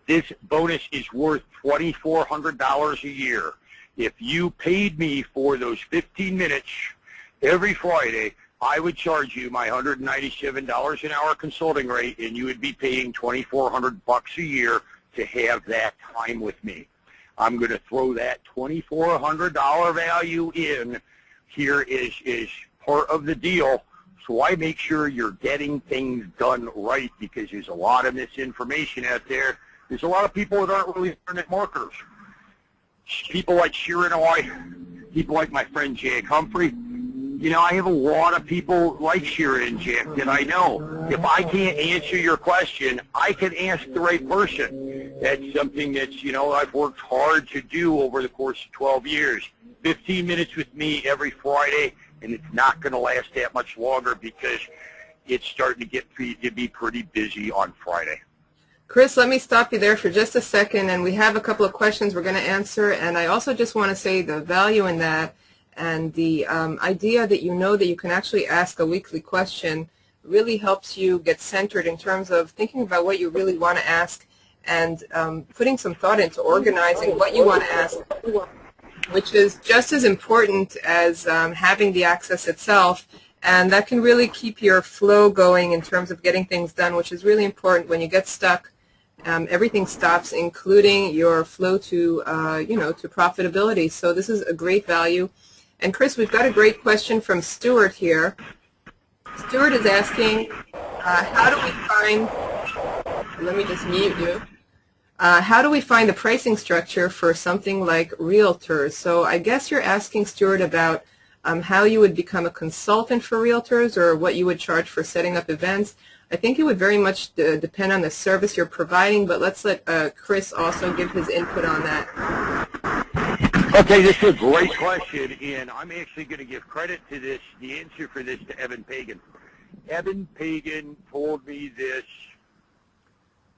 This bonus is worth $2,400 a year. If you paid me for those 15 minutes every Friday, I would charge you my $197 an hour consulting rate, and you would be paying $2,400 a year to have that time with me. I'm going to throw that $2,400 value in here is part of the deal, so I make sure you're getting things done right, because there's a lot of misinformation out there. There's a lot of people that aren't really internet marketers. People like Sharon and I, people like my friend Jack Humphrey. You know, I have a lot of people like Sharon and Jack that I know. If I can't answer your question, I can ask the right person. That's something that's, you know, I've worked hard to do over the course of 12 years. 15 minutes with me every Friday, and it's not going to last that much longer because it's starting to be pretty busy on Friday. Chris, let me stop you there for just a second, and we have a couple of questions we're going to answer, and I also just want to say the value in that and the idea that you know that you can actually ask a weekly question really helps you get centered in terms of thinking about what you really want to ask and putting some thought into organizing what you want to ask, which is just as important as having the access itself, and that can really keep your flow going in terms of getting things done, which is really important. When you get stuck, everything stops, including your flow to, to profitability. So this is a great value. And Chris, we've got a great question from Stuart here. Stuart is asking, how do we find, let me just mute you. How do we find the pricing structure for something like realtors? So I guess you're asking, Stuart, about how you would become a consultant for realtors or what you would charge for setting up events. I think it would very much depend on the service you're providing, but let's let Chris also give his input on that. Okay, this is a great question, and I'm actually going to give credit to this, the answer for this, to Evan Pagan. Evan Pagan told me this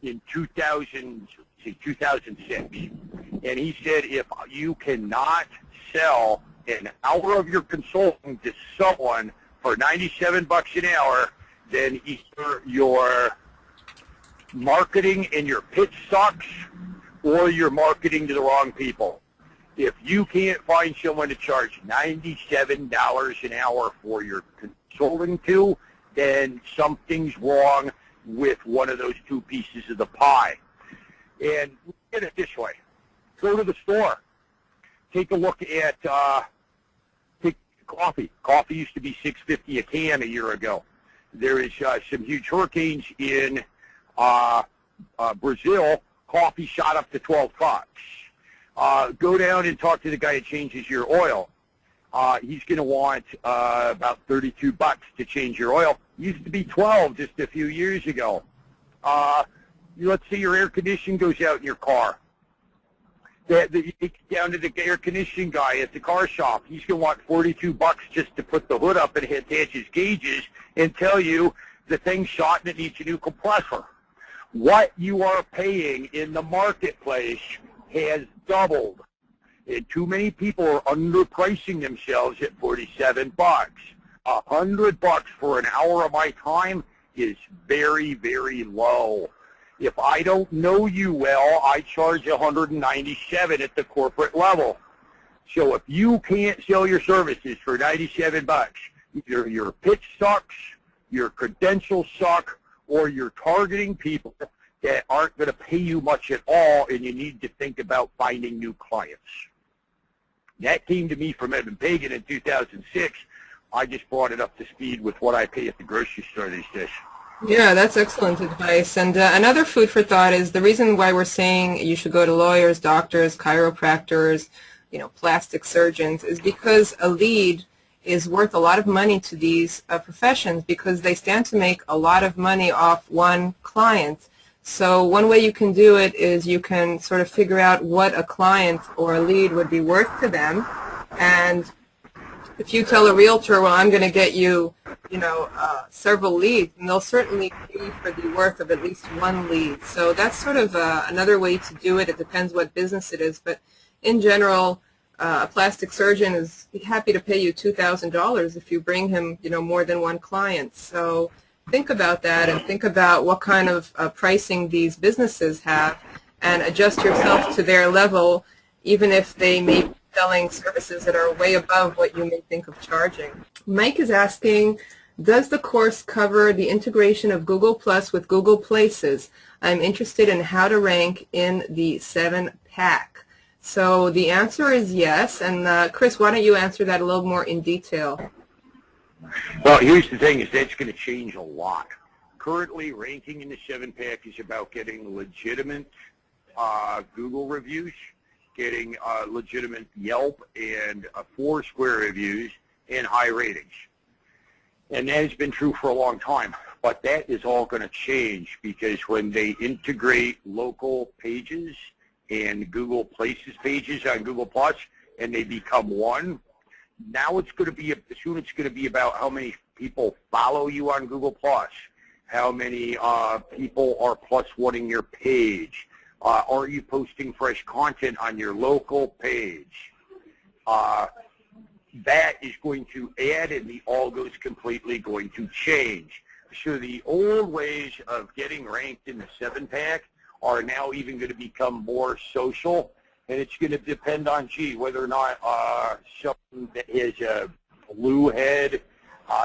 in 2006, and he said if you cannot sell an hour of your consulting to someone for $97 an hour, then either your marketing and your pitch sucks or you're marketing to the wrong people. If you can't find someone to charge $97 an hour for your consulting to, then something's wrong with one of those two pieces of the pie. And look at it this way. Go to the store. Take a look at coffee. Coffee used to be $6.50 a can a year ago. There is some huge hurricanes in Brazil. Coffee shot up to $12. Go down and talk to the guy that changes your oil. He's going to want about $32 to change your oil. Used to be $12 just a few years ago. Let's say your air conditioning goes out in your car. You get down to the air conditioning guy at the car shop. He's going to want $42 just to put the hood up and attach his gauges and tell you the thing's shot and it needs a new compressor. What you are paying in the marketplace has doubled. And too many people are underpricing themselves at $47. $100 for an hour of my time is very, very low. If I don't know you well, I charge 197 at the corporate level. So if you can't sell your services for 97 bucks, either your pitch sucks, your credentials suck, or you're targeting people that aren't going to pay you much at all, and you need to think about finding new clients. That came to me from Evan Pagan in 2006. I just brought it up to speed with what I pay at the grocery store these days. Yeah, that's excellent advice. And another food for thought is the reason why we're saying you should go to lawyers, doctors, chiropractors, plastic surgeons is because a lead is worth a lot of money to these professions because they stand to make a lot of money off one client. So one way you can do it is you can sort of figure out what a client or a lead would be worth to them. And if you tell a realtor, well, I'm going to get you, several leads, and they'll certainly pay for the worth of at least one lead. So that's sort of another way to do it. It depends what business it is. But in general, a plastic surgeon is happy to pay you $2,000 if you bring him, more than one client. So think about that and think about what kind of pricing these businesses have and adjust yourself to their level, even if they may be selling services that are way above what you may think of charging. Mike is asking, does the course cover the integration of Google Plus with Google Places? I'm interested in how to rank in the 7-pack. So the answer is yes. And Chris, why don't you answer that a little more in detail? Well, here's the thing, is that's going to change a lot. Currently, ranking in the 7-pack is about getting legitimate Google reviews, getting legitimate Yelp and Foursquare reviews, and high ratings. And that has been true for a long time. But that is all going to change because when they integrate local pages and Google Places pages on Google Plus and they become one, now it's going to be, soon it's going to be about how many people follow you on Google Plus, how many people are plus oneing your page, are you posting fresh content on your local page? That is going to add, and the algo is completely going to change. So the old ways of getting ranked in the 7-pack are now even going to become more social, and it's going to depend on, whether or not someone that has a blue head,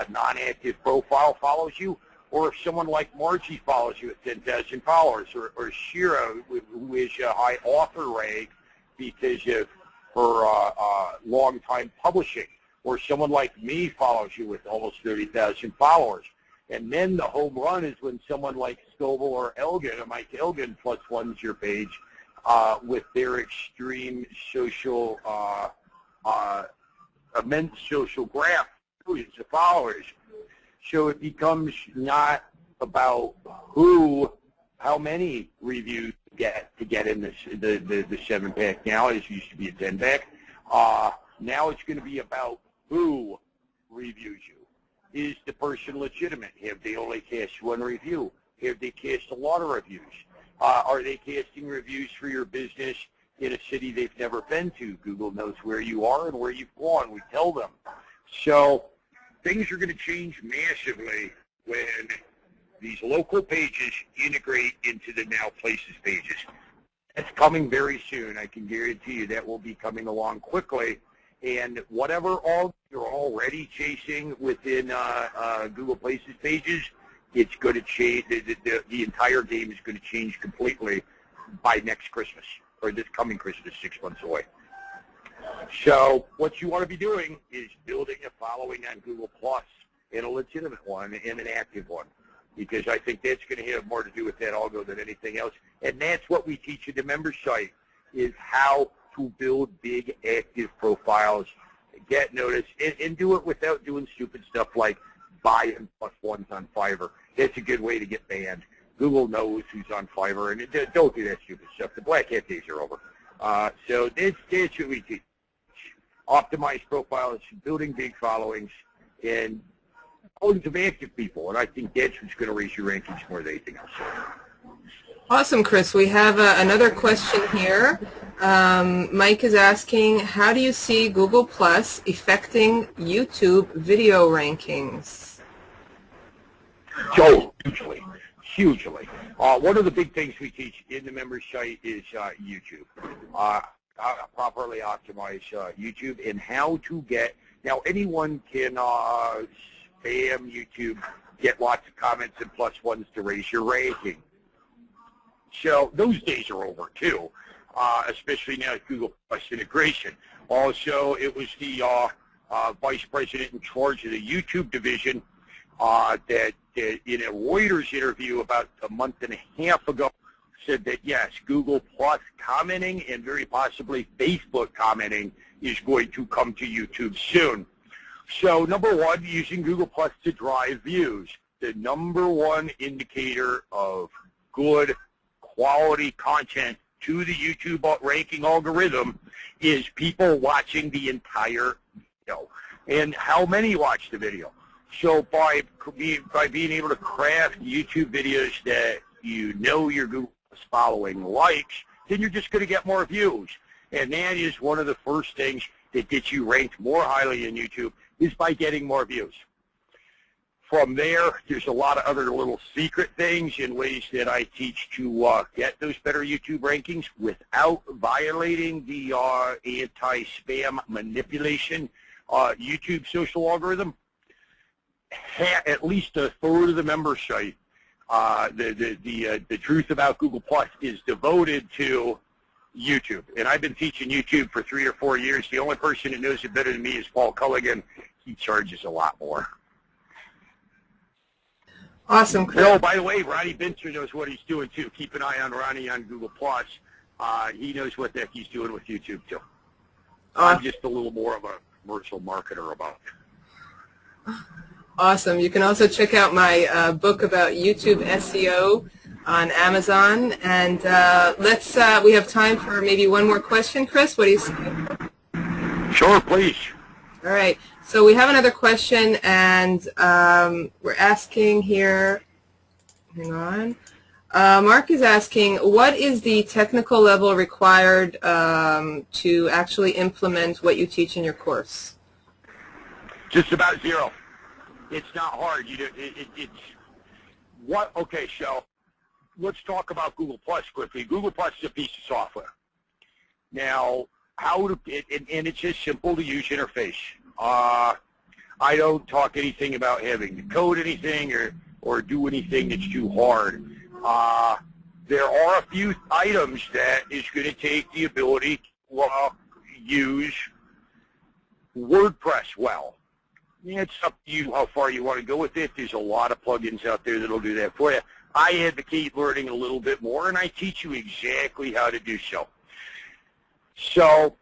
non-active profile follows you, or if someone like Margie follows you at 10,000 followers, or Shira, who is a high author rank because of her long-time publishing, or someone like me follows you with almost 30,000 followers. And then the home run is when someone like Scoble or Elgin, or Mike Elgin, plus ones your page with their extreme social, immense social graph, millions of followers. So it becomes not about how many reviews to get in the 7-pack now, as used to be a 10-pack. Now it's going to be about who reviews you. Is the person legitimate? Have they only cast one review? Have they cast a lot of reviews? Are they casting reviews for your business in a city they've never been to? Google knows where you are and where you've gone. We tell them. So things are going to change massively when these local pages integrate into the Now Places pages. That's coming very soon. I can guarantee you that will be coming along quickly. And whatever all you're already chasing within Google Places pages, it's going to change. The entire game is going to change completely by next Christmas, or this coming Christmas, 6 months away. So what you want to be doing is building a following on Google Plus, and a legitimate one and an active one, because I think that's going to have more to do with that algo than anything else. And that's what we teach at the member site, is how to build big active profiles, get noticed, and do it without doing stupid stuff like buying plus ones on Fiverr. That's a good way to get banned. Google knows who's on Fiverr, and don't do that stupid stuff. The black hat days are over. So that's what we teach. Optimized profiles, building big followings, and millions of active people. And I think that's what's going to raise your rankings more than anything else. Awesome, Chris. We have another question here. Mike is asking, how do you see Google Plus affecting YouTube video rankings? So hugely. hugely. One of the big things we teach in the member site is YouTube. How to properly optimize YouTube and how to get, now anyone can spam YouTube, get lots of comments and plus ones to raise your ranking. So those days are over too, especially now with Google Plus integration. Also, it was the vice president in charge of the YouTube division that in a Reuters interview about a month and a half ago said that yes, Google Plus commenting and very possibly Facebook commenting is going to come to YouTube soon. So number one, using Google Plus to drive views. The number one indicator of good quality content to the YouTube ranking algorithm is people watching the entire video and how many watch the video. So by being able to craft YouTube videos that you know your Google Plus following likes, then you're just going to get more views. And that is one of the first things that gets you ranked more highly in YouTube is by getting more views. From there, there's a lot of other little secret things and ways that I teach to get those better YouTube rankings without violating the anti-spam manipulation YouTube social algorithm. At least a third of the member site, the truth about Google Plus is devoted to YouTube. And I've been teaching YouTube for 3 or 4 years. The only person that knows it better than me is Paul Culligan. He charges a lot more. Awesome, Chris. Oh, by the way, Ronnie Binter knows what he's doing, too. Keep an eye on Ronnie on Google+. He knows what the heck he's doing with YouTube, too. I'm just a little more of a commercial marketer about it. Awesome. You can also check out my book about YouTube SEO on Amazon. And we have time for maybe one more question. Chris, what do you say? Sure, please. All right. So we have another question, and we're asking here, hang on. Mark is asking, what is the technical level required to actually implement what you teach in your course? Just about zero. It's not hard. Okay, so let's talk about Google Plus quickly. Google Plus is a piece of software. Now, and it's just simple to use interface. I don't talk anything about having to code anything or do anything that's too hard. There are a few items that is going to take the ability to use WordPress well. It's up to you how far you want to go with it. There's a lot of plugins out there that will do that for you. I advocate learning a little bit more, and I teach you exactly how to do so. So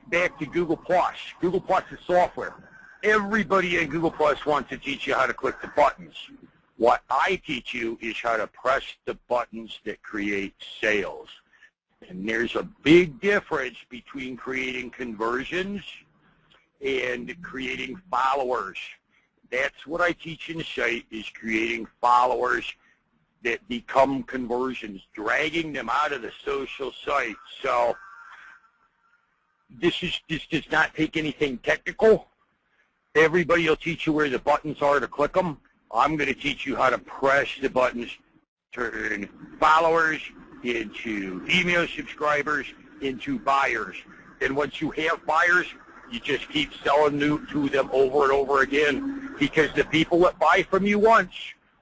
back to Google Plus. Google Plus is software. Everybody in Google Plus wants to teach you how to click the buttons. What I teach you is how to press the buttons that create sales. And there's a big difference between creating conversions and creating followers. That's what I teach in the site, is creating followers that become conversions, dragging them out of the social site. So this does not take anything technical. Everybody will teach you where the buttons are to click them. I'm going to teach you how to press the buttons, turn followers into email subscribers, into buyers. And once you have buyers, you just keep selling to them over and over again, because the people that buy from you once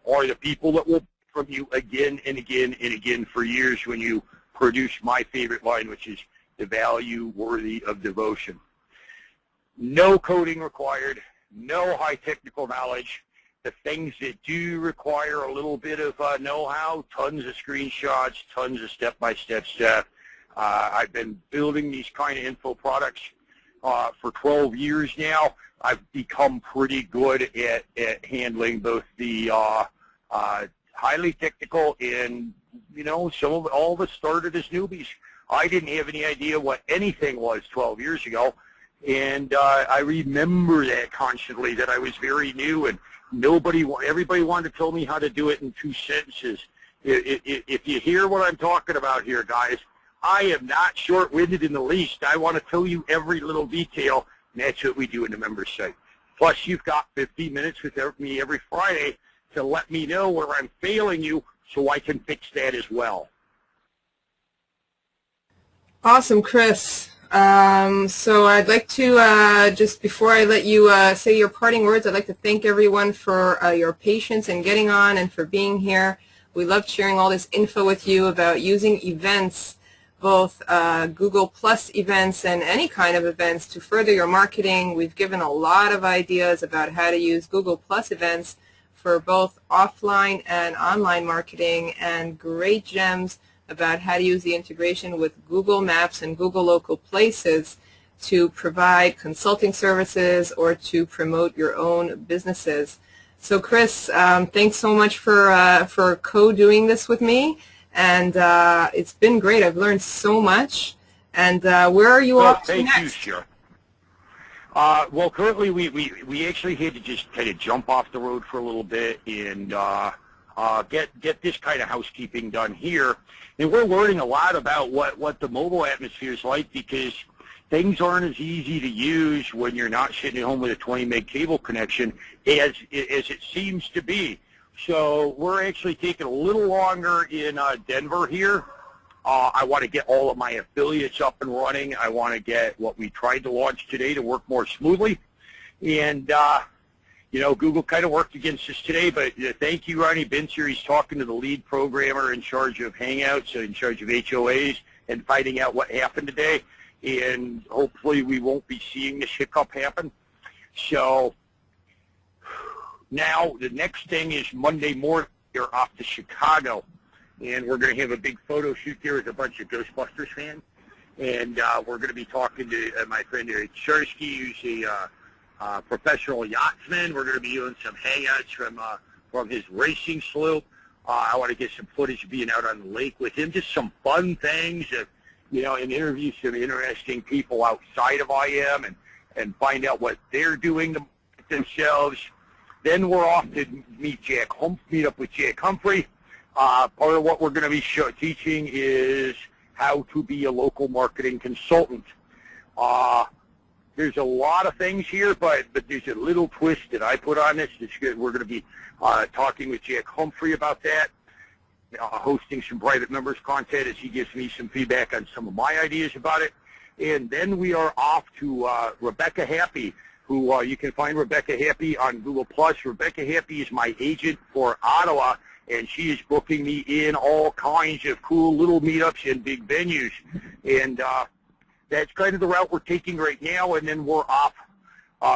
are the people that will buy from you again and again and again for years when you produce my favorite line, which is the value worthy of devotion. No coding required, no high technical knowledge. The things that do require a little bit of know-how, tons of screenshots, tons of step-by-step stuff. I've been building these kind of info products for 12 years now. I've become pretty good at handling both the highly technical and, some of all of us started as newbies. I didn't have any idea what anything was 12 years ago, and I remember that constantly, that I was very new, and everybody wanted to tell me how to do it in 2 sentences. If you hear what I'm talking about here, guys, I am not short-winded in the least. I want to tell you every little detail, and that's what we do in the member site. Plus, you've got 15 minutes with me every Friday to let me know where I'm failing you so I can fix that as well. Awesome, Chris. So I'd like to, just before I let you say your parting words, I'd like to thank everyone for your patience in getting on and for being here. We loved sharing all this info with you about using events, both Google Plus events and any kind of events to further your marketing. We've given a lot of ideas about how to use Google Plus events for both offline and online marketing, and great gems about how to use the integration with Google Maps and Google Local Places to provide consulting services or to promote your own businesses. So Chris, thanks so much for co-doing this with me, and it's been great. I've learned so much. And where are you off to next? Thank you, sure. Well, currently we actually had to just kind of jump off the road for a little bit and get this kind of housekeeping done here. And we're learning a lot about what the mobile atmosphere is like, because things aren't as easy to use when you're not sitting at home with a 20 meg cable connection as it seems to be. So we're actually taking a little longer in Denver here. I want to get all of my affiliates up and running. I want to get what we tried to launch today to work more smoothly. And you know, Google kind of worked against us today, but thank you, Ronnie Binzer. He's talking to the lead programmer in charge of Hangouts, in charge of HOAs, and finding out what happened today. And hopefully we won't be seeing this hiccup happen. So now the next thing is Monday morning, we're off to Chicago, and we're going to have a big photo shoot there with a bunch of Ghostbusters fans. And we're going to be talking to my friend Eric Chersky, who's a professional yachtsman. We're going to be doing some hangouts from his racing sloop. I want to get some footage of being out on the lake with him, just some fun things, you know, and interview some interesting people outside of IM and find out what they're doing to market themselves. Then we're off to meet up with Jack Humphrey. Part of what we're going to be teaching is how to be a local marketing consultant. There's a lot of things here, but there's a little twist that I put on this. We're going to be talking with Jack Humphrey about that, hosting some private members content as he gives me some feedback on some of my ideas about it. And then we are off to Rebecca Happy, who you can find Rebecca Happy on Google+. Rebecca Happy is my agent for Ottawa, and she is booking me in all kinds of cool little meetups and big venues. And that's kind of the route we're taking right now, and then we're off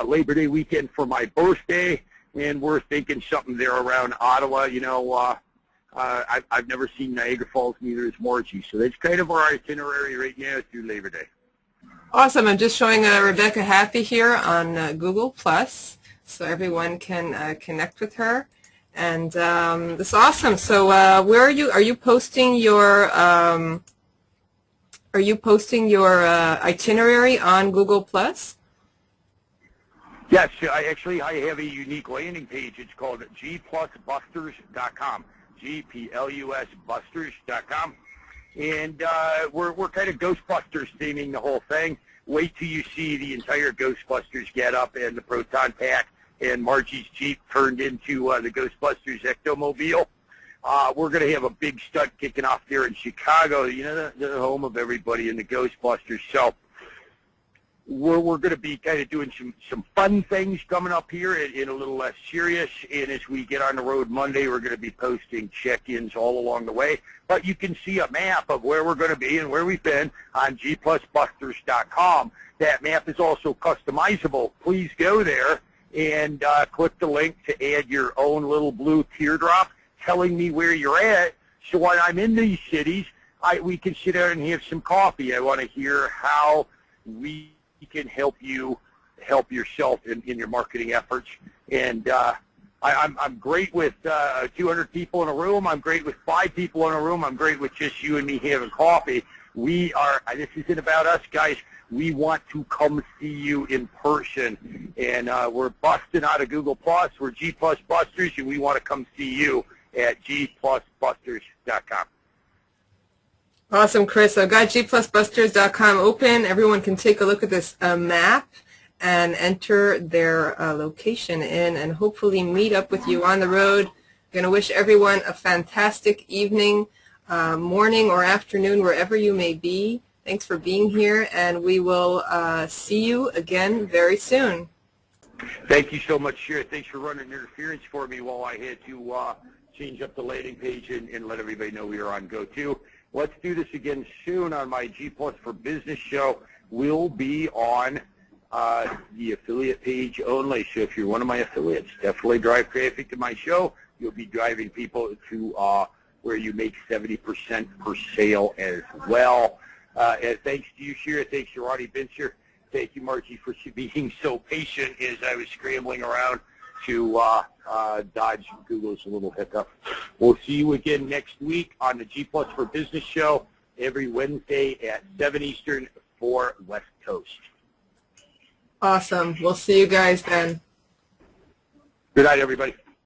Labor Day weekend for my birthday, and we're thinking something there around Ottawa. You know, I've never seen Niagara Falls, neither has Margie, so that's kind of our itinerary right now through Labor Day. Awesome. I'm just showing Rebecca Happy here on Google+, so everyone can connect with her. And this is awesome. So where are you? Are you posting your itinerary on Google+? Yes, I have a unique landing page. It's called gplusbusters.com, gplusbusters.com, and we're kind of Ghostbusters theming the whole thing. Wait till you see the entire Ghostbusters get-up and the Proton Pack and Margie's Jeep turned into the Ghostbusters Ectomobile. We're going to have a big stunt kicking off there in Chicago, you know, the home of everybody in the Ghostbusters. So we're going to be kind of doing some fun things coming up here and a little less serious. And as we get on the road Monday, we're going to be posting check-ins all along the way. But you can see a map of where we're going to be and where we've been on gplusbusters.com. That map is also customizable. Please go there and click the link to add your own little blue teardrop telling me where you're at, so when I'm in these cities, we can sit down and have some coffee. I want to hear how we can help you help yourself in your marketing efforts. And I'm great with 200 people in a room. I'm great with 5 people in a room. I'm great with just you and me having coffee. This isn't about us, guys. We want to come see you in person. And we're busting out of Google+. We're G Plus Busters, and we want to come see you at gplusbusters.com. Awesome, Chris. I've got gplusbusters.com open. Everyone can take a look at this map and enter their location in and hopefully meet up with you on the road going to wish everyone a fantastic evening, morning, or afternoon, wherever you may be. Thanks for being here, and we will see you again very soon. Thank you so much, Shira. Thanks for running interference for me while I had to change up the landing page and let everybody know we are on GoTo. Let's do this again soon on my G Plus for Business show. We'll be on the affiliate page only. So if you're one of my affiliates, definitely drive traffic to my show. You'll be driving people to where you make 70% per sale as well. And thanks to you, Shira. Thanks to Ronnie Bincer. Thank you, Margie, for being so patient as I was scrambling around to dodge Google's little hiccup. We'll see you again next week on the G Plus for Business show every Wednesday at 7 Eastern for West Coast. Awesome. We'll see you guys then. Good night, everybody.